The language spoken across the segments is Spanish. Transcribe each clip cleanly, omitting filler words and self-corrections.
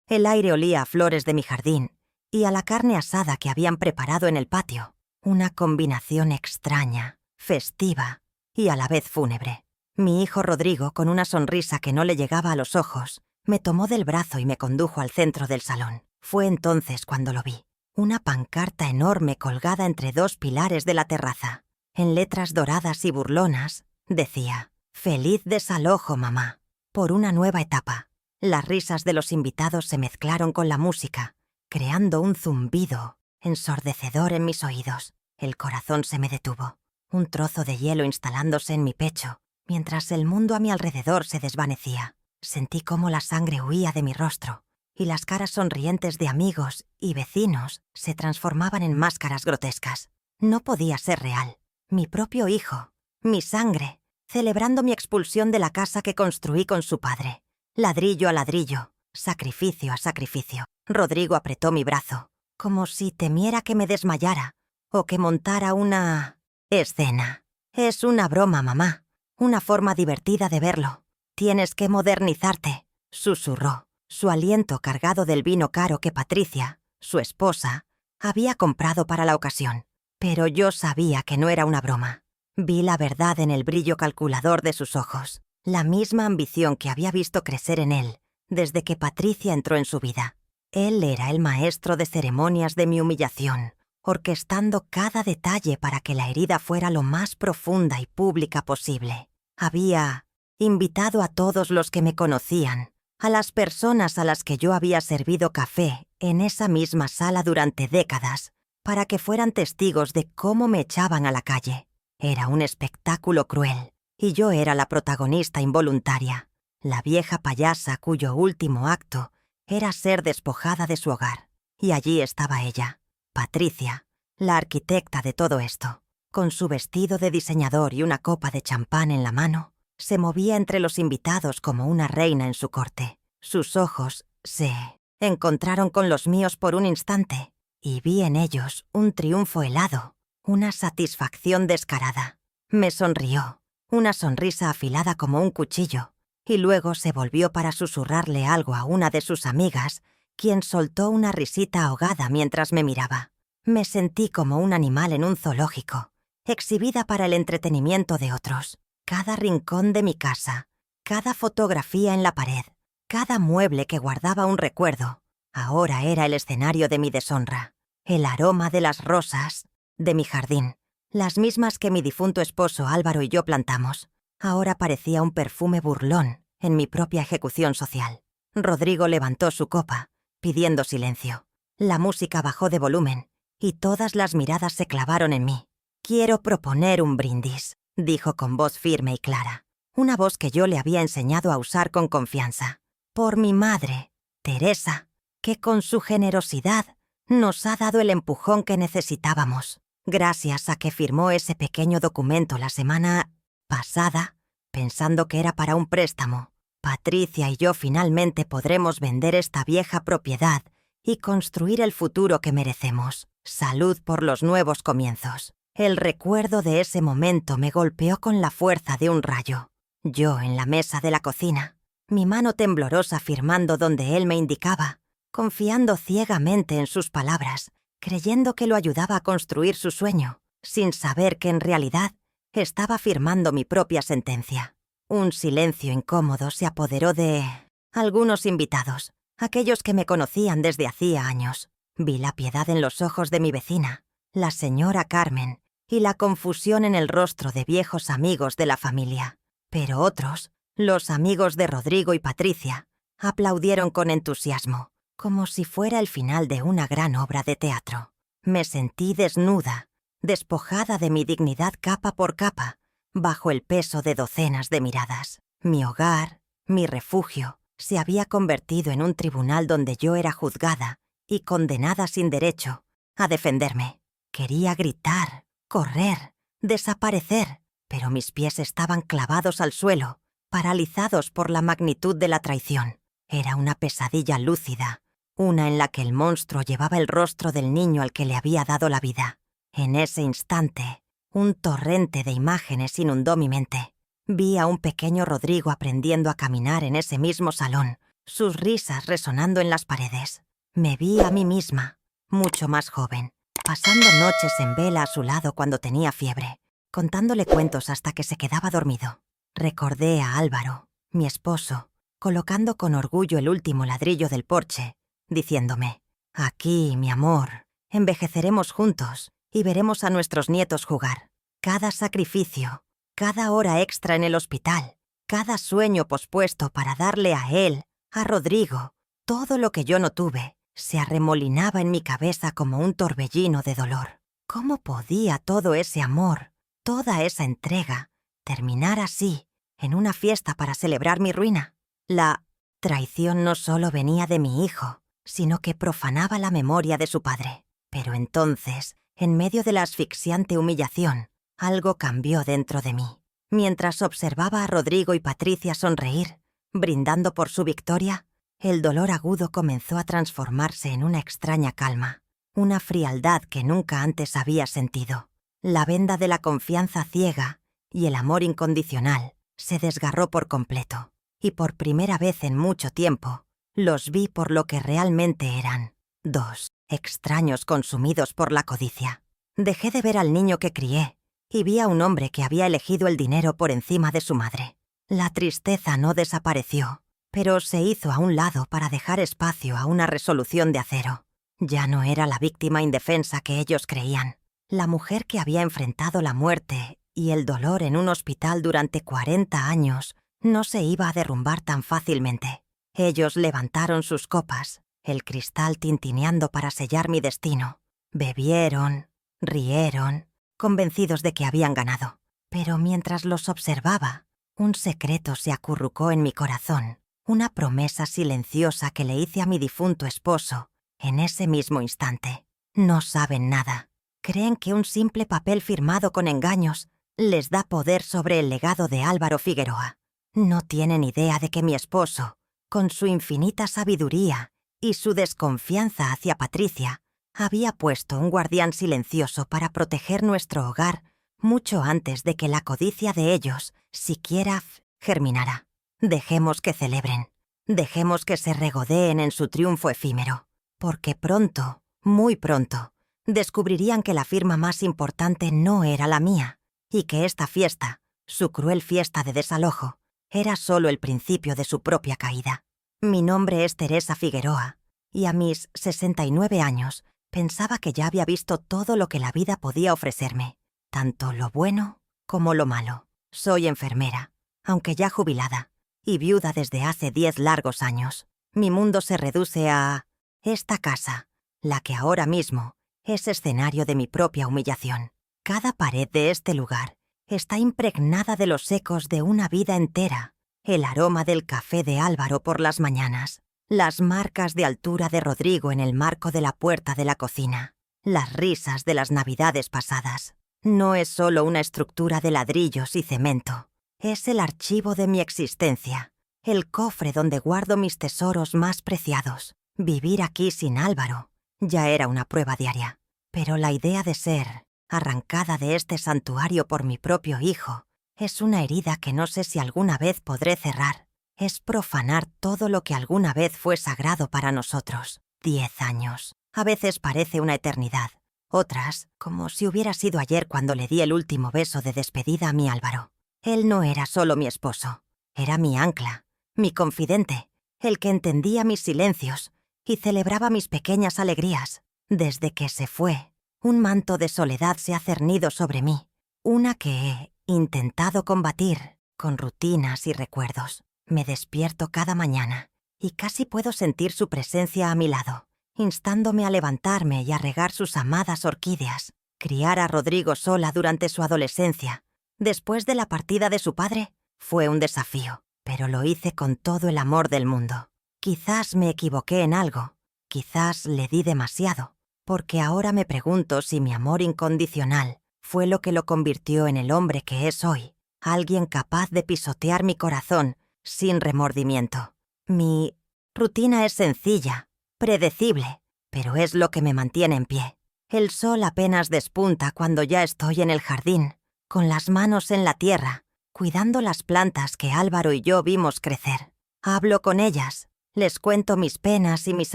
El aire olía a flores de mi jardín y a la carne asada que habían preparado en el patio. Una combinación extraña, festiva y a la vez fúnebre. Mi hijo Rodrigo, con una sonrisa que no le llegaba a los ojos, me tomó del brazo y me condujo al centro del salón. Fue entonces cuando lo vi. Una pancarta enorme colgada entre dos pilares de la terraza. En letras doradas y burlonas, decía: «Feliz desalojo, mamá, por una nueva etapa». Las risas de los invitados se mezclaron con la música, creando un zumbido ensordecedor en mis oídos. El corazón se me detuvo, un trozo de hielo instalándose en mi pecho, mientras el mundo a mi alrededor se desvanecía. Sentí cómo la sangre huía de mi rostro, y las caras sonrientes de amigos y vecinos se transformaban en máscaras grotescas. No podía ser real. Mi propio hijo, mi sangre, celebrando mi expulsión de la casa que construí con su padre. Ladrillo a ladrillo, sacrificio a sacrificio. Rodrigo apretó mi brazo, como si temiera que me desmayara o que montara una escena. «Es una broma, mamá, una forma divertida de verlo. Tienes que modernizarte», susurró, su aliento cargado del vino caro que Patricia, su esposa, había comprado para la ocasión. Pero yo sabía que no era una broma. Vi la verdad en el brillo calculador de sus ojos, la misma ambición que había visto crecer en él desde que Patricia entró en su vida. Él era el maestro de ceremonias de mi humillación, orquestando cada detalle para que la herida fuera lo más profunda y pública posible. Había invitado a todos los que me conocían, a las personas a las que yo había servido café en esa misma sala durante décadas, para que fueran testigos de cómo me echaban a la calle. Era un espectáculo cruel, y yo era la protagonista involuntaria, la vieja payasa cuyo último acto era ser despojada de su hogar. Y allí estaba ella, Patricia, la arquitecta de todo esto. Con su vestido de diseñador y una copa de champán en la mano, se movía entre los invitados como una reina en su corte. Sus ojos se encontraron con los míos por un instante, y vi en ellos un triunfo helado, una satisfacción descarada. Me sonrió, una sonrisa afilada como un cuchillo, y luego se volvió para susurrarle algo a una de sus amigas, quien soltó una risita ahogada mientras me miraba. Me sentí como un animal en un zoológico, exhibida para el entretenimiento de otros. Cada rincón de mi casa, cada fotografía en la pared, cada mueble que guardaba un recuerdo, ahora era el escenario de mi deshonra. El aroma de las rosas de mi jardín, las mismas que mi difunto esposo Álvaro y yo plantamos, ahora parecía un perfume burlón en mi propia ejecución social. Rodrigo levantó su copa, pidiendo silencio. La música bajó de volumen, y todas las miradas se clavaron en mí. «Quiero proponer un brindis», dijo con voz firme y clara, una voz que yo le había enseñado a usar con confianza. «Por mi madre, Teresa, que con su generosidad nos ha dado el empujón que necesitábamos. Gracias a que firmó ese pequeño documento la semana pasada, pensando que era para un préstamo, Patricia y yo finalmente podremos vender esta vieja propiedad y construir el futuro que merecemos. Salud por los nuevos comienzos». El recuerdo de ese momento me golpeó con la fuerza de un rayo. Yo en la mesa de la cocina, mi mano temblorosa firmando donde él me indicaba, confiando ciegamente en sus palabras, creyendo que lo ayudaba a construir su sueño, sin saber que en realidad estaba firmando mi propia sentencia. Un silencio incómodo se apoderó de algunos invitados, aquellos que me conocían desde hacía años. Vi la piedad en los ojos de mi vecina, la señora Carmen, y la confusión en el rostro de viejos amigos de la familia. Pero otros, los amigos de Rodrigo y Patricia, aplaudieron con entusiasmo, como si fuera el final de una gran obra de teatro. Me sentí desnuda, despojada de mi dignidad capa por capa, bajo el peso de docenas de miradas. Mi hogar, mi refugio, se había convertido en un tribunal donde yo era juzgada y condenada sin derecho a defenderme. Quería gritar, correr, desaparecer, pero mis pies estaban clavados al suelo, paralizados por la magnitud de la traición. Era una pesadilla lúcida, una en la que el monstruo llevaba el rostro del niño al que le había dado la vida. En ese instante, un torrente de imágenes inundó mi mente. Vi a un pequeño Rodrigo aprendiendo a caminar en ese mismo salón, sus risas resonando en las paredes. Me vi a mí misma, mucho más joven, pasando noches en vela a su lado cuando tenía fiebre, contándole cuentos hasta que se quedaba dormido. Recordé a Álvaro, mi esposo, colocando con orgullo el último ladrillo del porche, diciéndome: «Aquí, mi amor, envejeceremos juntos y veremos a nuestros nietos jugar». Cada sacrificio, cada hora extra en el hospital, cada sueño pospuesto para darle a él, a Rodrigo, todo lo que yo no tuve, se arremolinaba en mi cabeza como un torbellino de dolor. ¿Cómo podía todo ese amor, toda esa entrega, terminar así, en una fiesta para celebrar mi ruina? La traición no solo venía de mi hijo, sino que profanaba la memoria de su padre. Pero entonces, en medio de la asfixiante humillación, algo cambió dentro de mí. Mientras observaba a Rodrigo y Patricia sonreír, brindando por su victoria, el dolor agudo comenzó a transformarse en una extraña calma, una frialdad que nunca antes había sentido. La venda de la confianza ciega y el amor incondicional se desgarró por completo, y por primera vez en mucho tiempo, los vi por lo que realmente eran: dos extraños consumidos por la codicia. Dejé de ver al niño que crié y vi a un hombre que había elegido el dinero por encima de su madre. La tristeza no desapareció, pero se hizo a un lado para dejar espacio a una resolución de acero. Ya no era la víctima indefensa que ellos creían, la mujer que había enfrentado la muerte y el dolor en un hospital durante 40 años no se iba a derrumbar tan fácilmente. Ellos levantaron sus copas, el cristal tintineando para sellar mi destino. Bebieron, rieron, convencidos de que habían ganado. Pero mientras los observaba, un secreto se acurrucó en mi corazón, una promesa silenciosa que le hice a mi difunto esposo en ese mismo instante. No saben nada. Creen que un simple papel firmado con engaños les da poder sobre el legado de Álvaro Figueroa. No tienen idea de que mi esposo, con su infinita sabiduría y su desconfianza hacia Patricia, había puesto un guardián silencioso para proteger nuestro hogar mucho antes de que la codicia de ellos siquiera germinara. Dejemos que celebren, dejemos que se regodeen en su triunfo efímero, porque pronto, muy pronto, descubrirían que la firma más importante no era la mía, y que esta fiesta, su cruel fiesta de desalojo, era solo el principio de su propia caída. Mi nombre es Teresa Figueroa, y a mis 69 años pensaba que ya había visto todo lo que la vida podía ofrecerme, tanto lo bueno como lo malo. Soy enfermera, aunque ya jubilada, y viuda desde hace 10 largos años. Mi mundo se reduce a esta casa, la que ahora mismo es escenario de mi propia humillación. Cada pared de este lugar está impregnada de los ecos de una vida entera, el aroma del café de Álvaro por las mañanas, las marcas de altura de Rodrigo en el marco de la puerta de la cocina, las risas de las navidades pasadas. No es solo una estructura de ladrillos y cemento, es el archivo de mi existencia, el cofre donde guardo mis tesoros más preciados. Vivir aquí sin Álvaro ya era una prueba diaria, pero la idea de ser arrancada de este santuario por mi propio hijo es una herida que no sé si alguna vez podré cerrar. Es profanar todo lo que alguna vez fue sagrado para nosotros. 10 años. A veces parece una eternidad. Otras, como si hubiera sido ayer cuando le di el último beso de despedida a mi Álvaro. Él no era solo mi esposo. Era mi ancla, mi confidente, el que entendía mis silencios y celebraba mis pequeñas alegrías. Desde que se fue, un manto de soledad se ha cernido sobre mí. Una que he intentado combatir con rutinas y recuerdos. Me despierto cada mañana y casi puedo sentir su presencia a mi lado, instándome a levantarme y a regar sus amadas orquídeas. Criar a Rodrigo sola durante su adolescencia, después de la partida de su padre, fue un desafío, pero lo hice con todo el amor del mundo. Quizás me equivoqué en algo, quizás le di demasiado, porque ahora me pregunto si mi amor incondicional fue lo que lo convirtió en el hombre que es hoy, alguien capaz de pisotear mi corazón sin remordimiento. Mi rutina es sencilla, predecible, pero es lo que me mantiene en pie. El sol apenas despunta cuando ya estoy en el jardín, con las manos en la tierra, cuidando las plantas que Álvaro y yo vimos crecer. Hablo con ellas, Les cuento mis penas y mis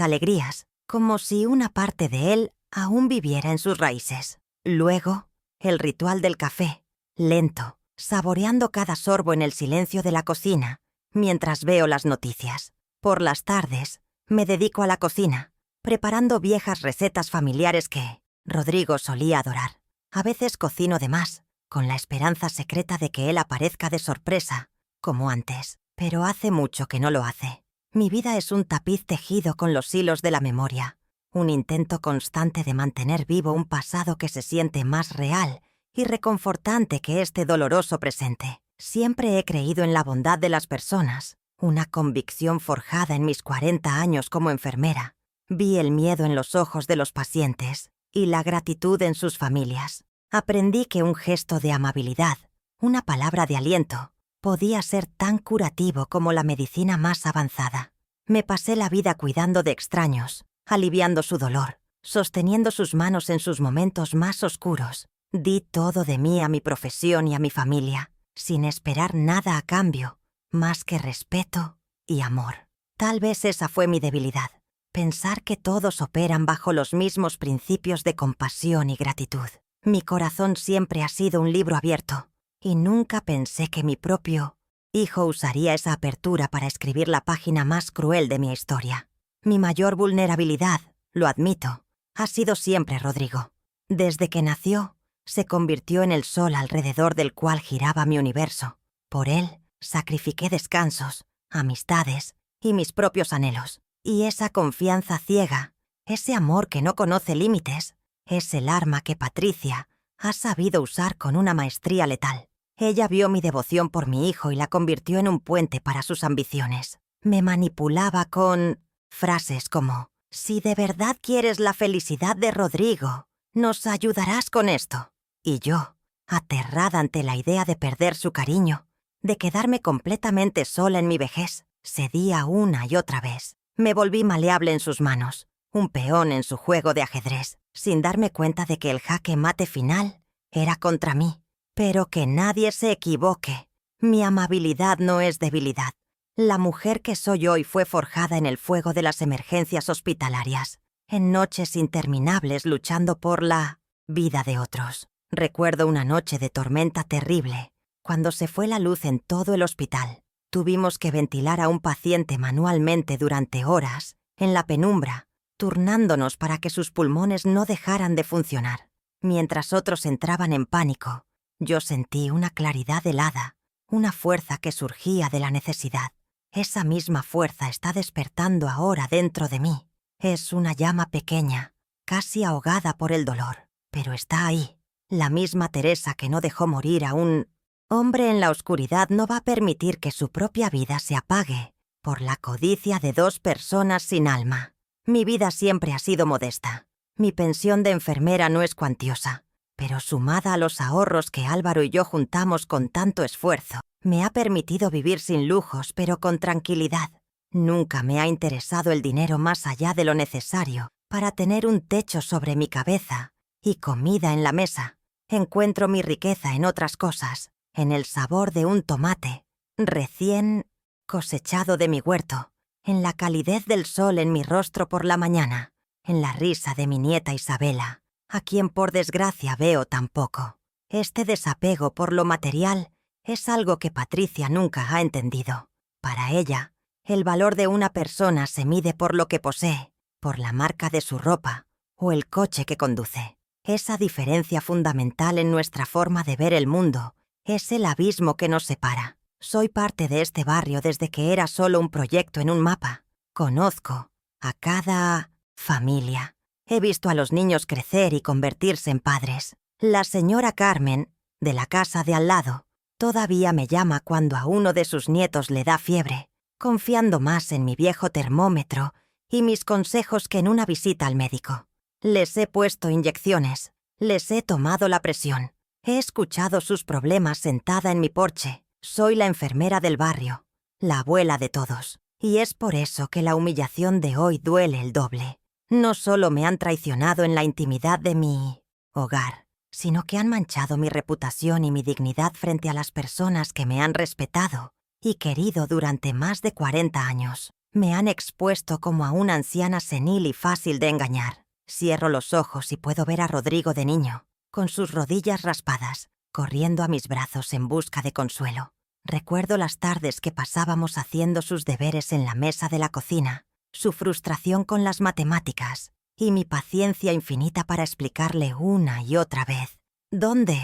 alegrías, como si una parte de él aún viviera en sus raíces. Luego, el ritual del café, lento, saboreando cada sorbo en el silencio de la cocina, mientras veo las noticias. Por las tardes, me dedico a la cocina, preparando viejas recetas familiares que Rodrigo solía adorar. A veces cocino de más, con la esperanza secreta de que él aparezca de sorpresa, como antes, pero hace mucho que no lo hace. Mi vida es un tapiz tejido con los hilos de la memoria, un intento constante de mantener vivo un pasado que se siente más real y reconfortante que este doloroso presente. Siempre he creído en la bondad de las personas, una convicción forjada en mis 40 años como enfermera. Vi el miedo en los ojos de los pacientes y la gratitud en sus familias. Aprendí que un gesto de amabilidad, una palabra de aliento, podía ser tan curativo como la medicina más avanzada. Me pasé la vida cuidando de extraños, aliviando su dolor, sosteniendo sus manos en sus momentos más oscuros. Di todo de mí a mi profesión y a mi familia, sin esperar nada a cambio, más que respeto y amor. Tal vez esa fue mi debilidad, pensar que todos operan bajo los mismos principios de compasión y gratitud. Mi corazón siempre ha sido un libro abierto, y nunca pensé que mi propio hijo usaría esa apertura para escribir la página más cruel de mi historia. Mi mayor vulnerabilidad, lo admito, ha sido siempre Rodrigo. Desde que nació, se convirtió en el sol alrededor del cual giraba mi universo. Por él, sacrifiqué descansos, amistades y mis propios anhelos. Y esa confianza ciega, ese amor que no conoce límites, es el arma que Patricia ha sabido usar con una maestría letal. Ella vio mi devoción por mi hijo y la convirtió en un puente para sus ambiciones. Me manipulaba con frases como: «Si de verdad quieres la felicidad de Rodrigo, nos ayudarás con esto». Y yo, aterrada ante la idea de perder su cariño, de quedarme completamente sola en mi vejez, cedía una y otra vez. Me volví maleable en sus manos, un peón en su juego de ajedrez, sin darme cuenta de que el jaque mate final era contra mí. Pero que nadie se equivoque. Mi amabilidad no es debilidad. La mujer que soy hoy fue forjada en el fuego de las emergencias hospitalarias, en noches interminables luchando por la vida de otros. Recuerdo una noche de tormenta terrible, cuando se fue la luz en todo el hospital. Tuvimos que ventilar a un paciente manualmente durante horas, en la penumbra, turnándonos para que sus pulmones no dejaran de funcionar. Mientras otros entraban en pánico, yo sentí una claridad helada, una fuerza que surgía de la necesidad. Esa misma fuerza está despertando ahora dentro de mí. Es una llama pequeña, casi ahogada por el dolor, pero está ahí. La misma Teresa que no dejó morir a un hombre en la oscuridad no va a permitir que su propia vida se apague por la codicia de 2 personas sin alma. Mi vida siempre ha sido modesta. Mi pensión de enfermera no es cuantiosa, pero sumada a los ahorros que Álvaro y yo juntamos con tanto esfuerzo, me ha permitido vivir sin lujos pero con tranquilidad. Nunca me ha interesado el dinero más allá de lo necesario para tener un techo sobre mi cabeza y comida en la mesa. Encuentro mi riqueza en otras cosas, en el sabor de un tomate recién cosechado de mi huerto, en la calidez del sol en mi rostro por la mañana, en la risa de mi nieta Isabela, a quien por desgracia veo tan poco. Este desapego por lo material es algo que Patricia nunca ha entendido. Para ella, el valor de una persona se mide por lo que posee, por la marca de su ropa o el coche que conduce. Esa diferencia fundamental en nuestra forma de ver el mundo es el abismo que nos separa. Soy parte de este barrio desde que era solo un proyecto en un mapa. Conozco a cada familia. He visto a los niños crecer y convertirse en padres. La señora Carmen, de la casa de al lado, todavía me llama cuando a uno de sus nietos le da fiebre, confiando más en mi viejo termómetro y mis consejos que en una visita al médico. Les he puesto inyecciones, les he tomado la presión, he escuchado sus problemas sentada en mi porche. Soy la enfermera del barrio, la abuela de todos, y es por eso que la humillación de hoy duele el doble. No solo me han traicionado en la intimidad de mi hogar, sino que han manchado mi reputación y mi dignidad frente a las personas que me han respetado y querido durante más de 40 años. Me han expuesto como a una anciana senil y fácil de engañar. Cierro los ojos y puedo ver a Rodrigo de niño, con sus rodillas raspadas, corriendo a mis brazos en busca de consuelo. Recuerdo las tardes que pasábamos haciendo sus deberes en la mesa de la cocina, su frustración con las matemáticas y mi paciencia infinita para explicarle una y otra vez. ¿Dónde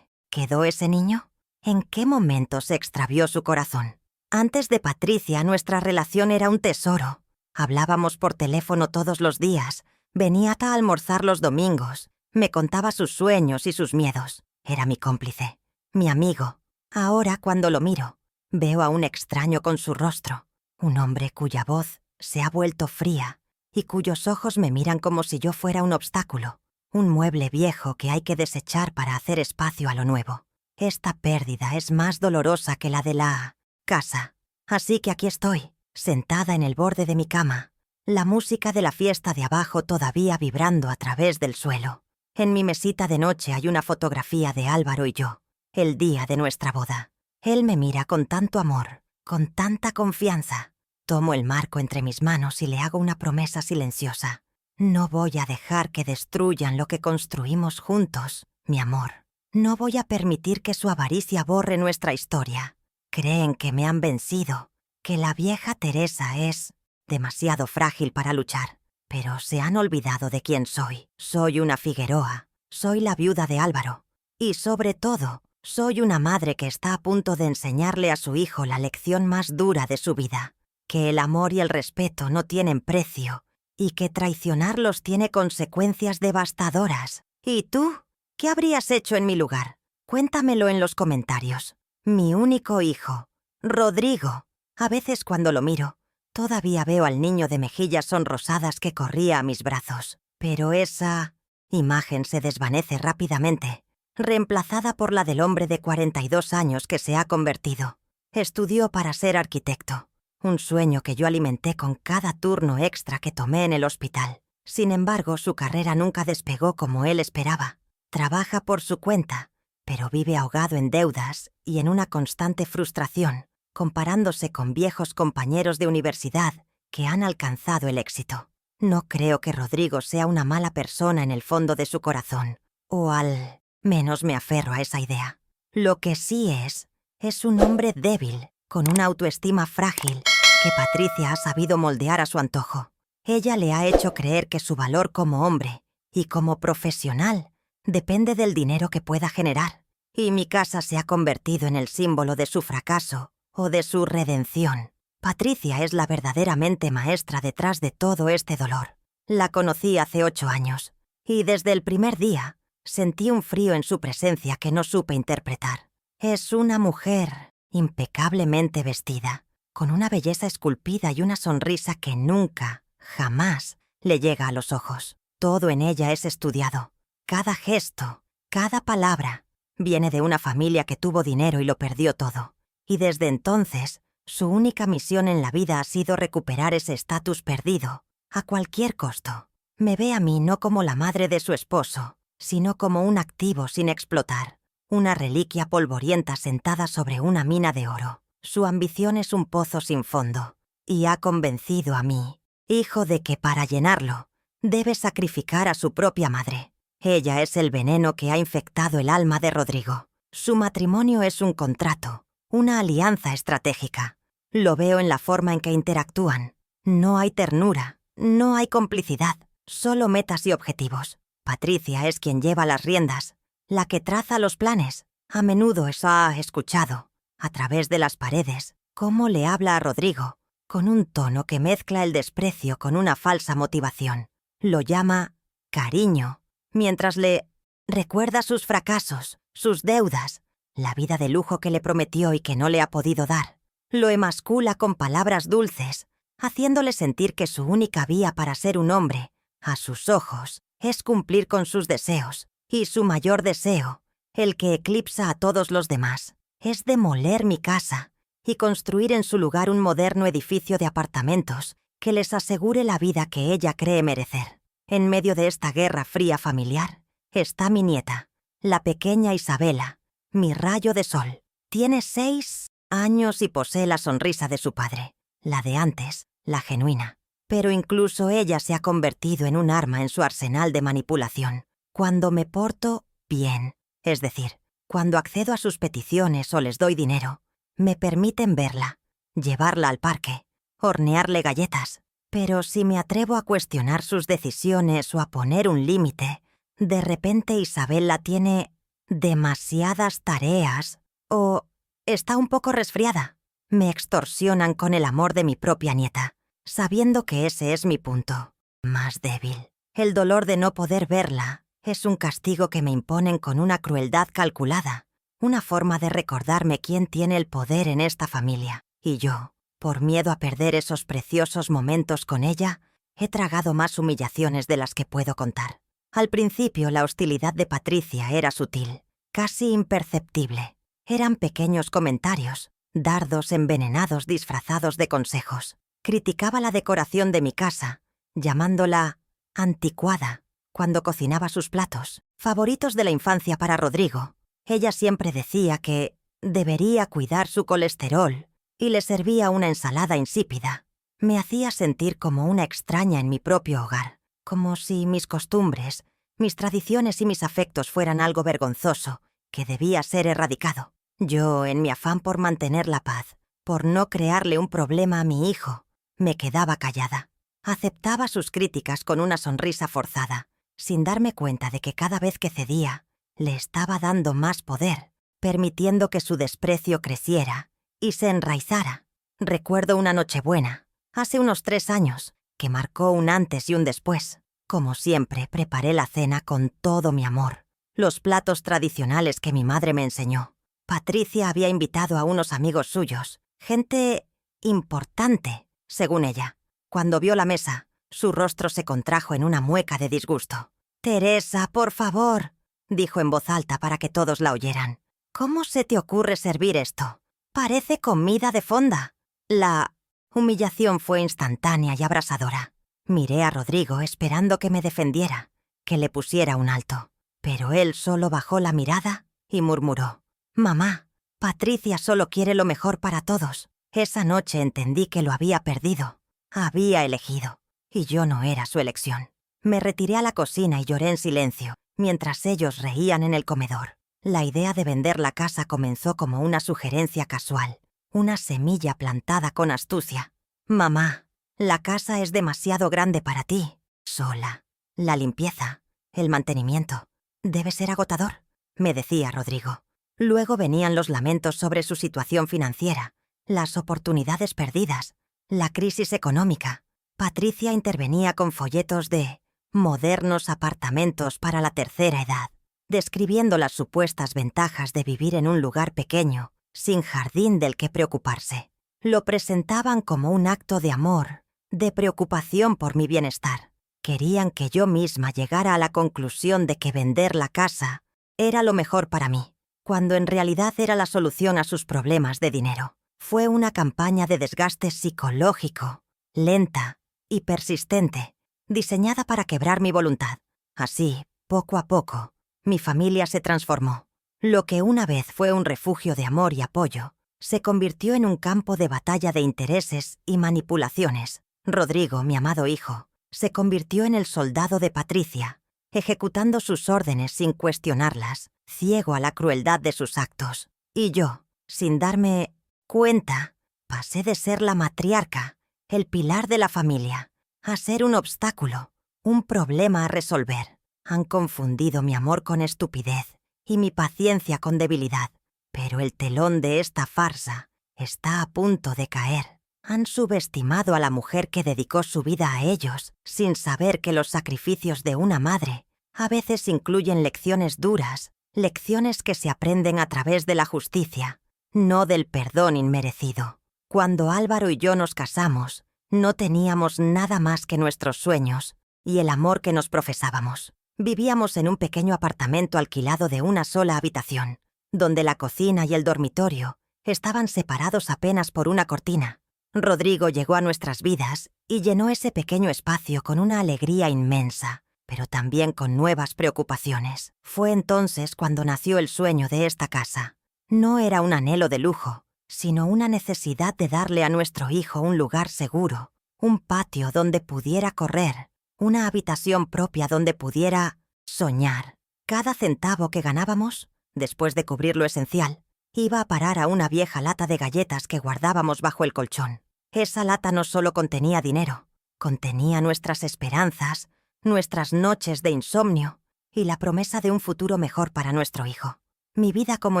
quedó ese niño? ¿En qué momento se extravió su corazón? Antes de Patricia, nuestra relación era un tesoro. Hablábamos por teléfono todos los días, venía a almorzar los domingos, me contaba sus sueños y sus miedos. Era mi cómplice, mi amigo. Ahora, cuando lo miro, veo a un extraño con su rostro, un hombre cuya voz se ha vuelto fría y cuyos ojos me miran como si yo fuera un obstáculo, un mueble viejo que hay que desechar para hacer espacio a lo nuevo. Esta pérdida es más dolorosa que la de la casa. Así que aquí estoy, sentada en el borde de mi cama, la música de la fiesta de abajo todavía vibrando a través del suelo. En mi mesita de noche hay una fotografía de Álvaro y yo, el día de nuestra boda. Él me mira con tanto amor, con tanta confianza. Tomo el marco entre mis manos y le hago una promesa silenciosa. No voy a dejar que destruyan lo que construimos juntos, mi amor. No voy a permitir que su avaricia borre nuestra historia. Creen que me han vencido, que la vieja Teresa es demasiado frágil para luchar. Pero se han olvidado de quién soy. Soy una Figueroa, soy la viuda de Álvaro. Y sobre todo, soy una madre que está a punto de enseñarle a su hijo la lección más dura de su vida. Que el amor y el respeto no tienen precio y que traicionarlos tiene consecuencias devastadoras. ¿Y tú? ¿Qué habrías hecho en mi lugar? Cuéntamelo en los comentarios. Mi único hijo, Rodrigo. A veces cuando lo miro, todavía veo al niño de mejillas sonrosadas que corría a mis brazos. Pero esa imagen se desvanece rápidamente, reemplazada por la del hombre de 42 años que se ha convertido. Estudió para ser arquitecto, un sueño que yo alimenté con cada turno extra que tomé en el hospital. Sin embargo, su carrera nunca despegó como él esperaba. Trabaja por su cuenta, pero vive ahogado en deudas y en una constante frustración, comparándose con viejos compañeros de universidad que han alcanzado el éxito. No creo que Rodrigo sea una mala persona en el fondo de su corazón, o al menos me aferro a esa idea. Lo que sí es un hombre débil, con una autoestima frágil, que Patricia ha sabido moldear a su antojo. Ella le ha hecho creer que su valor como hombre y como profesional depende del dinero que pueda generar, y mi casa se ha convertido en el símbolo de su fracaso o de su redención. Patricia es la verdaderamente maestra detrás de todo este dolor. La conocí hace 8 años, y desde el primer día sentí un frío en su presencia que no supe interpretar. Es una mujer impecablemente vestida, con una belleza esculpida y una sonrisa que nunca, jamás, le llega a los ojos. Todo en ella es estudiado. Cada gesto, cada palabra, viene de una familia que tuvo dinero y lo perdió todo. Y desde entonces, su única misión en la vida ha sido recuperar ese estatus perdido, a cualquier costo. Me ve a mí no como la madre de su esposo, sino como un activo sin explotar, una reliquia polvorienta sentada sobre una mina de oro. Su ambición es un pozo sin fondo, y ha convencido a mí, hijo, de que para llenarlo, debe sacrificar a su propia madre. Ella es el veneno que ha infectado el alma de Rodrigo. Su matrimonio es un contrato, una alianza estratégica. Lo veo en la forma en que interactúan. No hay ternura, no hay complicidad, solo metas y objetivos. Patricia es quien lleva las riendas, la que traza los planes. A menudo ha escuchado, a través de las paredes, cómo le habla a Rodrigo, con un tono que mezcla el desprecio con una falsa motivación. Lo llama cariño, mientras le recuerda sus fracasos, sus deudas, la vida de lujo que le prometió y que no le ha podido dar. Lo emascula con palabras dulces, haciéndole sentir que su única vía para ser un hombre, a sus ojos, es cumplir con sus deseos, y su mayor deseo, el que eclipsa a todos los demás, es demoler mi casa y construir en su lugar un moderno edificio de apartamentos que les asegure la vida que ella cree merecer. En medio de esta guerra fría familiar está mi nieta, la pequeña Isabela, mi rayo de sol. Tiene 6 años y posee la sonrisa de su padre, la de antes, la genuina. Pero incluso ella se ha convertido en un arma en su arsenal de manipulación. Cuando me porto bien, es decir, cuando accedo a sus peticiones o les doy dinero, me permiten verla, llevarla al parque, hornearle galletas. Pero si me atrevo a cuestionar sus decisiones o a poner un límite, de repente Isabella tiene demasiadas tareas o está un poco resfriada. Me extorsionan con el amor de mi propia nieta, sabiendo que ese es mi punto más débil. El dolor de no poder verla es un castigo que me imponen con una crueldad calculada, una forma de recordarme quién tiene el poder en esta familia. Y yo, por miedo a perder esos preciosos momentos con ella, he tragado más humillaciones de las que puedo contar. Al principio la hostilidad de Patricia era sutil, casi imperceptible. Eran pequeños comentarios, dardos envenenados disfrazados de consejos. Criticaba la decoración de mi casa, llamándola anticuada, cuando cocinaba sus platos, favoritos de la infancia para Rodrigo. Ella siempre decía que debería cuidar su colesterol y le servía una ensalada insípida. Me hacía sentir como una extraña en mi propio hogar, como si mis costumbres, mis tradiciones y mis afectos fueran algo vergonzoso que debía ser erradicado. Yo, en mi afán por mantener la paz, por no crearle un problema a mi hijo, me quedaba callada. Aceptaba sus críticas con una sonrisa forzada, sin darme cuenta de que cada vez que cedía, le estaba dando más poder, permitiendo que su desprecio creciera y se enraizara. Recuerdo una Nochebuena, hace unos 3 años, que marcó un antes y un después. Como siempre, preparé la cena con todo mi amor, los platos tradicionales que mi madre me enseñó. Patricia había invitado a unos amigos suyos, gente importante, según ella. Cuando vio la mesa, su rostro se contrajo en una mueca de disgusto. «Teresa, por favor», dijo en voz alta para que todos la oyeran. «¿Cómo se te ocurre servir esto? Parece comida de fonda». La humillación fue instantánea y abrasadora. Miré a Rodrigo esperando que me defendiera, que le pusiera un alto. Pero él solo bajó la mirada y murmuró: «Mamá, Patricia solo quiere lo mejor para todos». Esa noche entendí que lo había perdido. Había elegido, y yo no era su elección. Me retiré a la cocina y lloré en silencio, mientras ellos reían en el comedor. La idea de vender la casa comenzó como una sugerencia casual, una semilla plantada con astucia. «Mamá, la casa es demasiado grande para ti, sola. La limpieza, el mantenimiento, debe ser agotador», me decía Rodrigo. Luego venían los lamentos sobre su situación financiera, las oportunidades perdidas, la crisis económica. Patricia intervenía con folletos de modernos apartamentos para la tercera edad, describiendo las supuestas ventajas de vivir en un lugar pequeño, sin jardín del que preocuparse. Lo presentaban como un acto de amor, de preocupación por mi bienestar. Querían que yo misma llegara a la conclusión de que vender la casa era lo mejor para mí, cuando en realidad era la solución a sus problemas de dinero. Fue una campaña de desgaste psicológico, lenta y persistente, diseñada para quebrar mi voluntad. Así, poco a poco, mi familia se transformó. Lo que una vez fue un refugio de amor y apoyo, se convirtió en un campo de batalla de intereses y manipulaciones. Rodrigo, mi amado hijo, se convirtió en el soldado de Patricia, ejecutando sus órdenes sin cuestionarlas, ciego a la crueldad de sus actos. Y yo, sin darme cuenta, pasé de ser la matriarca, el pilar de la familia, a ser un obstáculo, un problema a resolver. Han confundido mi amor con estupidez y mi paciencia con debilidad, pero el telón de esta farsa está a punto de caer. Han subestimado a la mujer que dedicó su vida a ellos, sin saber que los sacrificios de una madre a veces incluyen lecciones duras, lecciones que se aprenden a través de la justicia, no del perdón inmerecido. Cuando Álvaro y yo nos casamos, no teníamos nada más que nuestros sueños y el amor que nos profesábamos. Vivíamos en un pequeño apartamento alquilado de una sola habitación, donde la cocina y el dormitorio estaban separados apenas por una cortina. Rodrigo llegó a nuestras vidas y llenó ese pequeño espacio con una alegría inmensa, pero también con nuevas preocupaciones. Fue entonces cuando nació el sueño de esta casa. No era un anhelo de lujo, sino una necesidad de darle a nuestro hijo un lugar seguro, un patio donde pudiera correr, una habitación propia donde pudiera soñar. Cada centavo que ganábamos, después de cubrir lo esencial, iba a parar a una vieja lata de galletas que guardábamos bajo el colchón. Esa lata no solo contenía dinero, contenía nuestras esperanzas, nuestras noches de insomnio y la promesa de un futuro mejor para nuestro hijo. Mi vida como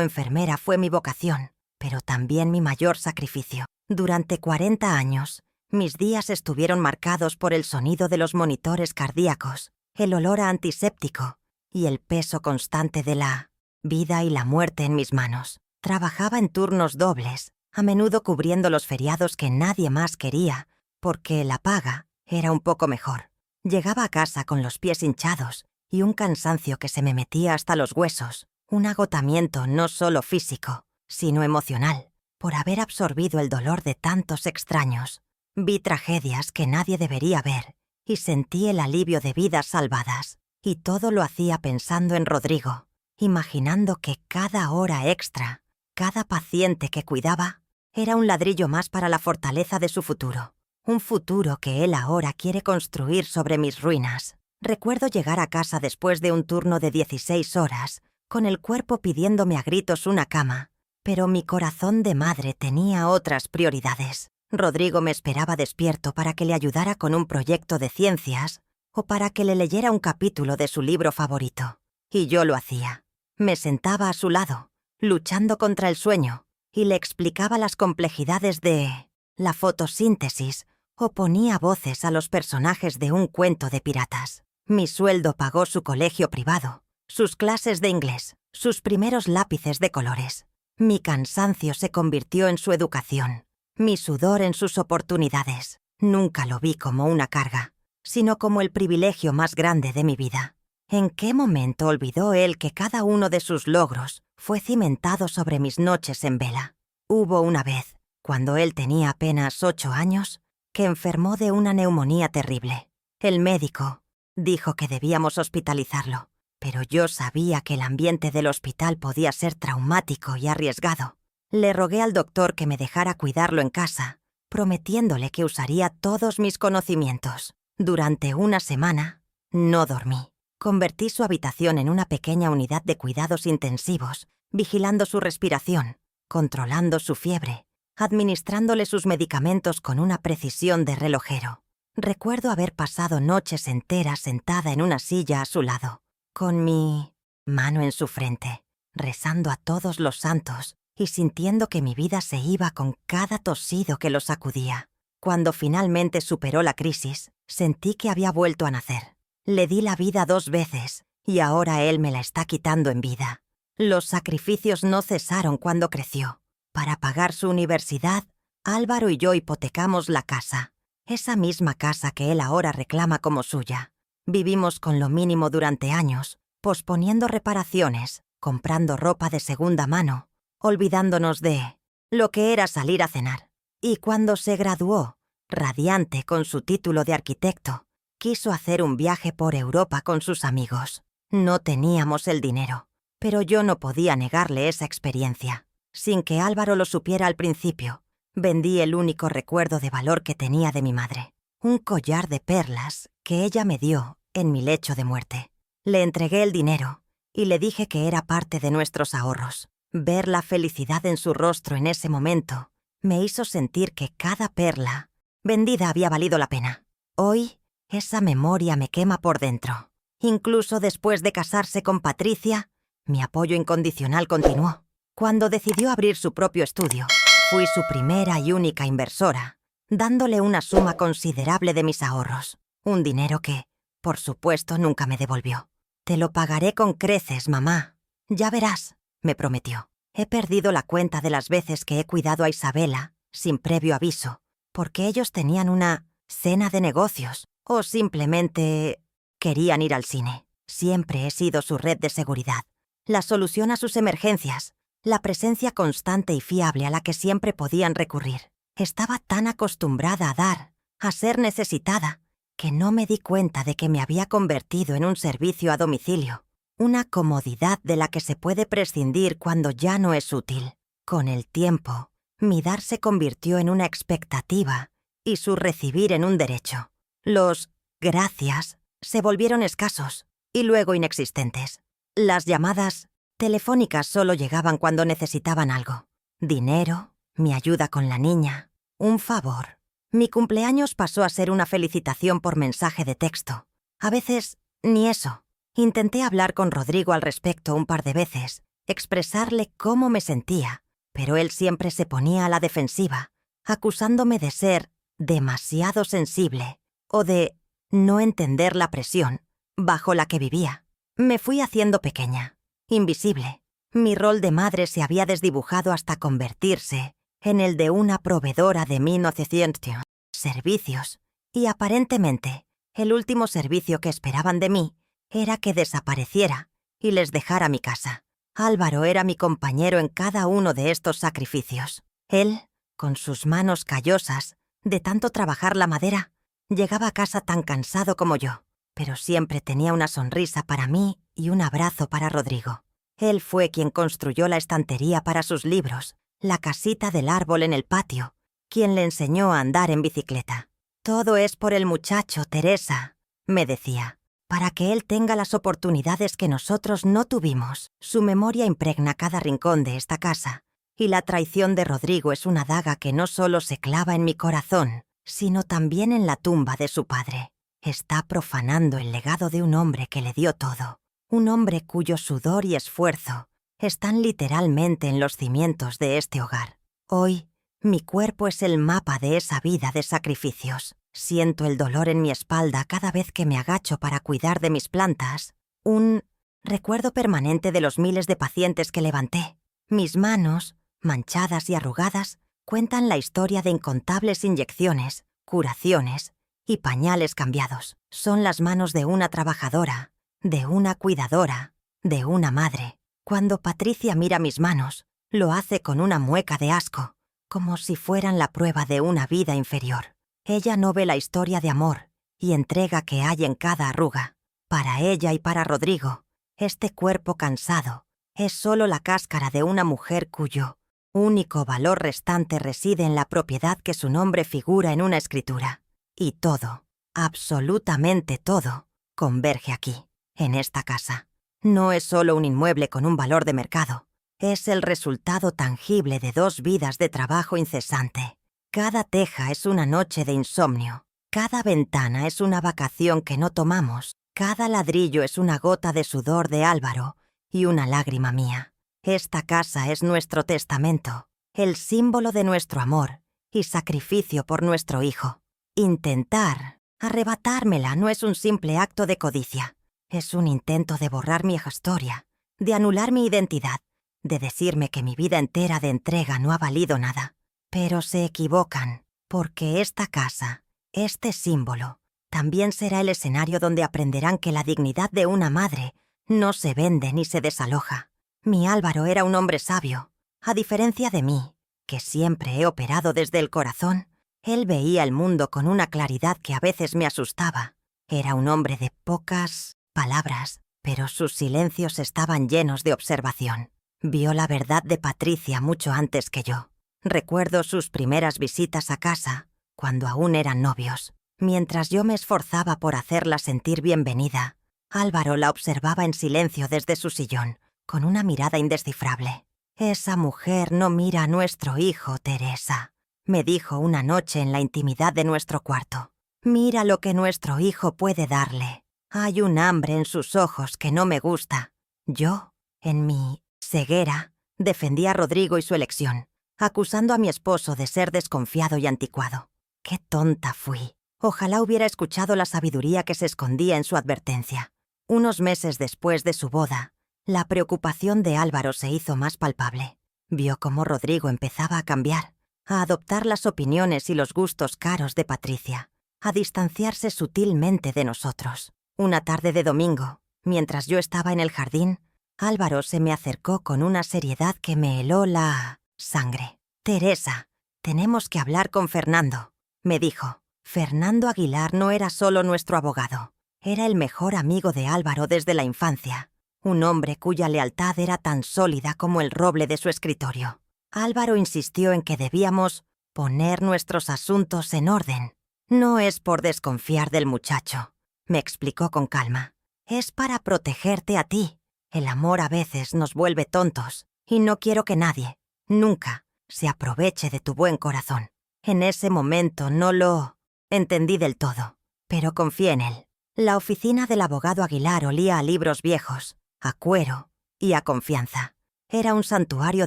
enfermera fue mi vocación, pero también mi mayor sacrificio. Durante 40 años, mis días estuvieron marcados por el sonido de los monitores cardíacos, el olor a antiséptico y el peso constante de la vida y la muerte en mis manos. Trabajaba en turnos dobles, a menudo cubriendo los feriados que nadie más quería, porque la paga era un poco mejor. Llegaba a casa con los pies hinchados y un cansancio que se me metía hasta los huesos, un agotamiento no solo físico, sino emocional, por haber absorbido el dolor de tantos extraños. Vi tragedias que nadie debería ver y sentí el alivio de vidas salvadas. Y todo lo hacía pensando en Rodrigo, imaginando que cada hora extra, cada paciente que cuidaba, era un ladrillo más para la fortaleza de su futuro. Un futuro que él ahora quiere construir sobre mis ruinas. Recuerdo llegar a casa después de un turno de 16 horas, con el cuerpo pidiéndome a gritos una cama, pero mi corazón de madre tenía otras prioridades. Rodrigo me esperaba despierto para que le ayudara con un proyecto de ciencias o para que le leyera un capítulo de su libro favorito. Y yo lo hacía. Me sentaba a su lado, luchando contra el sueño, y le explicaba las complejidades de la fotosíntesis o ponía voces a los personajes de un cuento de piratas. Mi sueldo pagó su colegio privado, sus clases de inglés, sus primeros lápices de colores. Mi cansancio se convirtió en su educación, mi sudor en sus oportunidades. Nunca lo vi como una carga, sino como el privilegio más grande de mi vida. ¿En qué momento olvidó él que cada uno de sus logros fue cimentado sobre mis noches en vela? Hubo una vez, cuando él tenía apenas 8 años, que enfermó de una neumonía terrible. El médico dijo que debíamos hospitalizarlo, pero yo sabía que el ambiente del hospital podía ser traumático y arriesgado. Le rogué al doctor que me dejara cuidarlo en casa, prometiéndole que usaría todos mis conocimientos. Durante una semana, no dormí. Convertí su habitación en una pequeña unidad de cuidados intensivos, vigilando su respiración, controlando su fiebre, administrándole sus medicamentos con una precisión de relojero. Recuerdo haber pasado noches enteras sentada en una silla a su lado, con mi mano en su frente, rezando a todos los santos y sintiendo que mi vida se iba con cada tosido que lo sacudía. Cuando finalmente superó la crisis, sentí que había vuelto a nacer. Le di la vida 2 veces y ahora él me la está quitando en vida. Los sacrificios no cesaron cuando creció. Para pagar su universidad, Álvaro y yo hipotecamos la casa, esa misma casa que él ahora reclama como suya. Vivimos con lo mínimo durante años, posponiendo reparaciones, comprando ropa de segunda mano, olvidándonos de lo que era salir a cenar. Y cuando se graduó, radiante con su título de arquitecto, quiso hacer un viaje por Europa con sus amigos. No teníamos el dinero, pero yo no podía negarle esa experiencia. Sin que Álvaro lo supiera al principio, vendí el único recuerdo de valor que tenía de mi madre, un collar de perlas que ella me dio en mi lecho de muerte. Le entregué el dinero y le dije que era parte de nuestros ahorros. Ver la felicidad en su rostro en ese momento me hizo sentir que cada perla vendida había valido la pena. Hoy, esa memoria me quema por dentro. Incluso después de casarse con Patricia, mi apoyo incondicional continuó. Cuando decidió abrir su propio estudio, fui su primera y única inversora, dándole una suma considerable de mis ahorros, un dinero que, por supuesto, nunca me devolvió. «Te lo pagaré con creces, mamá. Ya verás», me prometió. He perdido la cuenta de las veces que he cuidado a Isabela, sin previo aviso, porque ellos tenían una cena de negocios o simplemente querían ir al cine. Siempre he sido su red de seguridad, la solución a sus emergencias, la presencia constante y fiable a la que siempre podían recurrir. Estaba tan acostumbrada a dar, a ser necesitada, que no me di cuenta de que me había convertido en un servicio a domicilio, una comodidad de la que se puede prescindir cuando ya no es útil. Con el tiempo, mi dar se convirtió en una expectativa y su recibir en un derecho. Los gracias se volvieron escasos y luego inexistentes. Las llamadas telefónicas solo llegaban cuando necesitaban algo. Dinero, mi ayuda con la niña, un favor. Mi cumpleaños pasó a ser una felicitación por mensaje de texto. A veces, ni eso. Intenté hablar con Rodrigo al respecto un par de veces, expresarle cómo me sentía, pero él siempre se ponía a la defensiva, acusándome de ser demasiado sensible o de no entender la presión bajo la que vivía. Me fui haciendo pequeña, invisible. Mi rol de madre se había desdibujado hasta convertirse en el de una proveedora de 1900 servicios, y aparentemente el último servicio que esperaban de mí era que desapareciera y les dejara mi casa. Álvaro era mi compañero en cada uno de estos sacrificios. Él, con sus manos callosas, de tanto trabajar la madera, llegaba a casa tan cansado como yo, pero siempre tenía una sonrisa para mí y un abrazo para Rodrigo. Él fue quien construyó la estantería para sus libros, la casita del árbol en el patio, quien le enseñó a andar en bicicleta. Todo es por el muchacho, Teresa, me decía, para que él tenga las oportunidades que nosotros no tuvimos. Su memoria impregna cada rincón de esta casa, y la traición de Rodrigo es una daga que no solo se clava en mi corazón, sino también en la tumba de su padre. Está profanando el legado de un hombre que le dio todo, un hombre cuyo sudor y esfuerzo están literalmente en los cimientos de este hogar. Hoy, mi cuerpo es el mapa de esa vida de sacrificios. Siento el dolor en mi espalda cada vez que me agacho para cuidar de mis plantas, un recuerdo permanente de los miles de pacientes que levanté. Mis manos, manchadas y arrugadas, cuentan la historia de incontables inyecciones, curaciones y pañales cambiados. Son las manos de una trabajadora, de una cuidadora, de una madre. Cuando Patricia mira mis manos, lo hace con una mueca de asco, como si fueran la prueba de una vida inferior. Ella no ve la historia de amor y entrega que hay en cada arruga. Para ella y para Rodrigo, este cuerpo cansado es solo la cáscara de una mujer cuyo único valor restante reside en la propiedad que su nombre figura en una escritura. Y todo, absolutamente todo, converge aquí, en esta casa. No es solo un inmueble con un valor de mercado, es el resultado tangible de 2 vidas de trabajo incesante. Cada teja es una noche de insomnio, cada ventana es una vacación que no tomamos, cada ladrillo es una gota de sudor de Álvaro y una lágrima mía. Esta casa es nuestro testamento, el símbolo de nuestro amor y sacrificio por nuestro hijo. Intentar arrebatármela no es un simple acto de codicia, es un intento de borrar mi historia, de anular mi identidad, de decirme que mi vida entera de entrega no ha valido nada. Pero se equivocan, porque esta casa, este símbolo, también será el escenario donde aprenderán que la dignidad de una madre no se vende ni se desaloja. Mi Álvaro era un hombre sabio. A diferencia de mí, que siempre he operado desde el corazón, él veía el mundo con una claridad que a veces me asustaba. Era un hombre de pocas palabras, pero sus silencios estaban llenos de observación. Vio la verdad de Patricia mucho antes que yo. Recuerdo sus primeras visitas a casa, cuando aún eran novios. Mientras yo me esforzaba por hacerla sentir bienvenida, Álvaro la observaba en silencio desde su sillón, con una mirada indescifrable. «Esa mujer no mira a nuestro hijo, Teresa», me dijo una noche en la intimidad de nuestro cuarto. «Mira lo que nuestro hijo puede darle. Hay un hambre en sus ojos que no me gusta». Yo, en mi ceguera, defendí a Rodrigo y su elección, acusando a mi esposo de ser desconfiado y anticuado. ¡Qué tonta fui! Ojalá hubiera escuchado la sabiduría que se escondía en su advertencia. Unos meses después de su boda, la preocupación de Álvaro se hizo más palpable. Vio cómo Rodrigo empezaba a cambiar, a adoptar las opiniones y los gustos caros de Patricia, a distanciarse sutilmente de nosotros. Una tarde de domingo, mientras yo estaba en el jardín, Álvaro se me acercó con una seriedad que me heló la sangre. «Teresa, tenemos que hablar con Fernando», me dijo. Fernando Aguilar no era solo nuestro abogado, era el mejor amigo de Álvaro desde la infancia, un hombre cuya lealtad era tan sólida como el roble de su escritorio. Álvaro insistió en que debíamos poner nuestros asuntos en orden. No es por desconfiar del muchacho, me explicó con calma. Es para protegerte a ti. El amor a veces nos vuelve tontos y no quiero que nadie, nunca, se aproveche de tu buen corazón. En ese momento no lo entendí del todo, pero confié en él. La oficina del abogado Aguilar olía a libros viejos, a cuero y a confianza. Era un santuario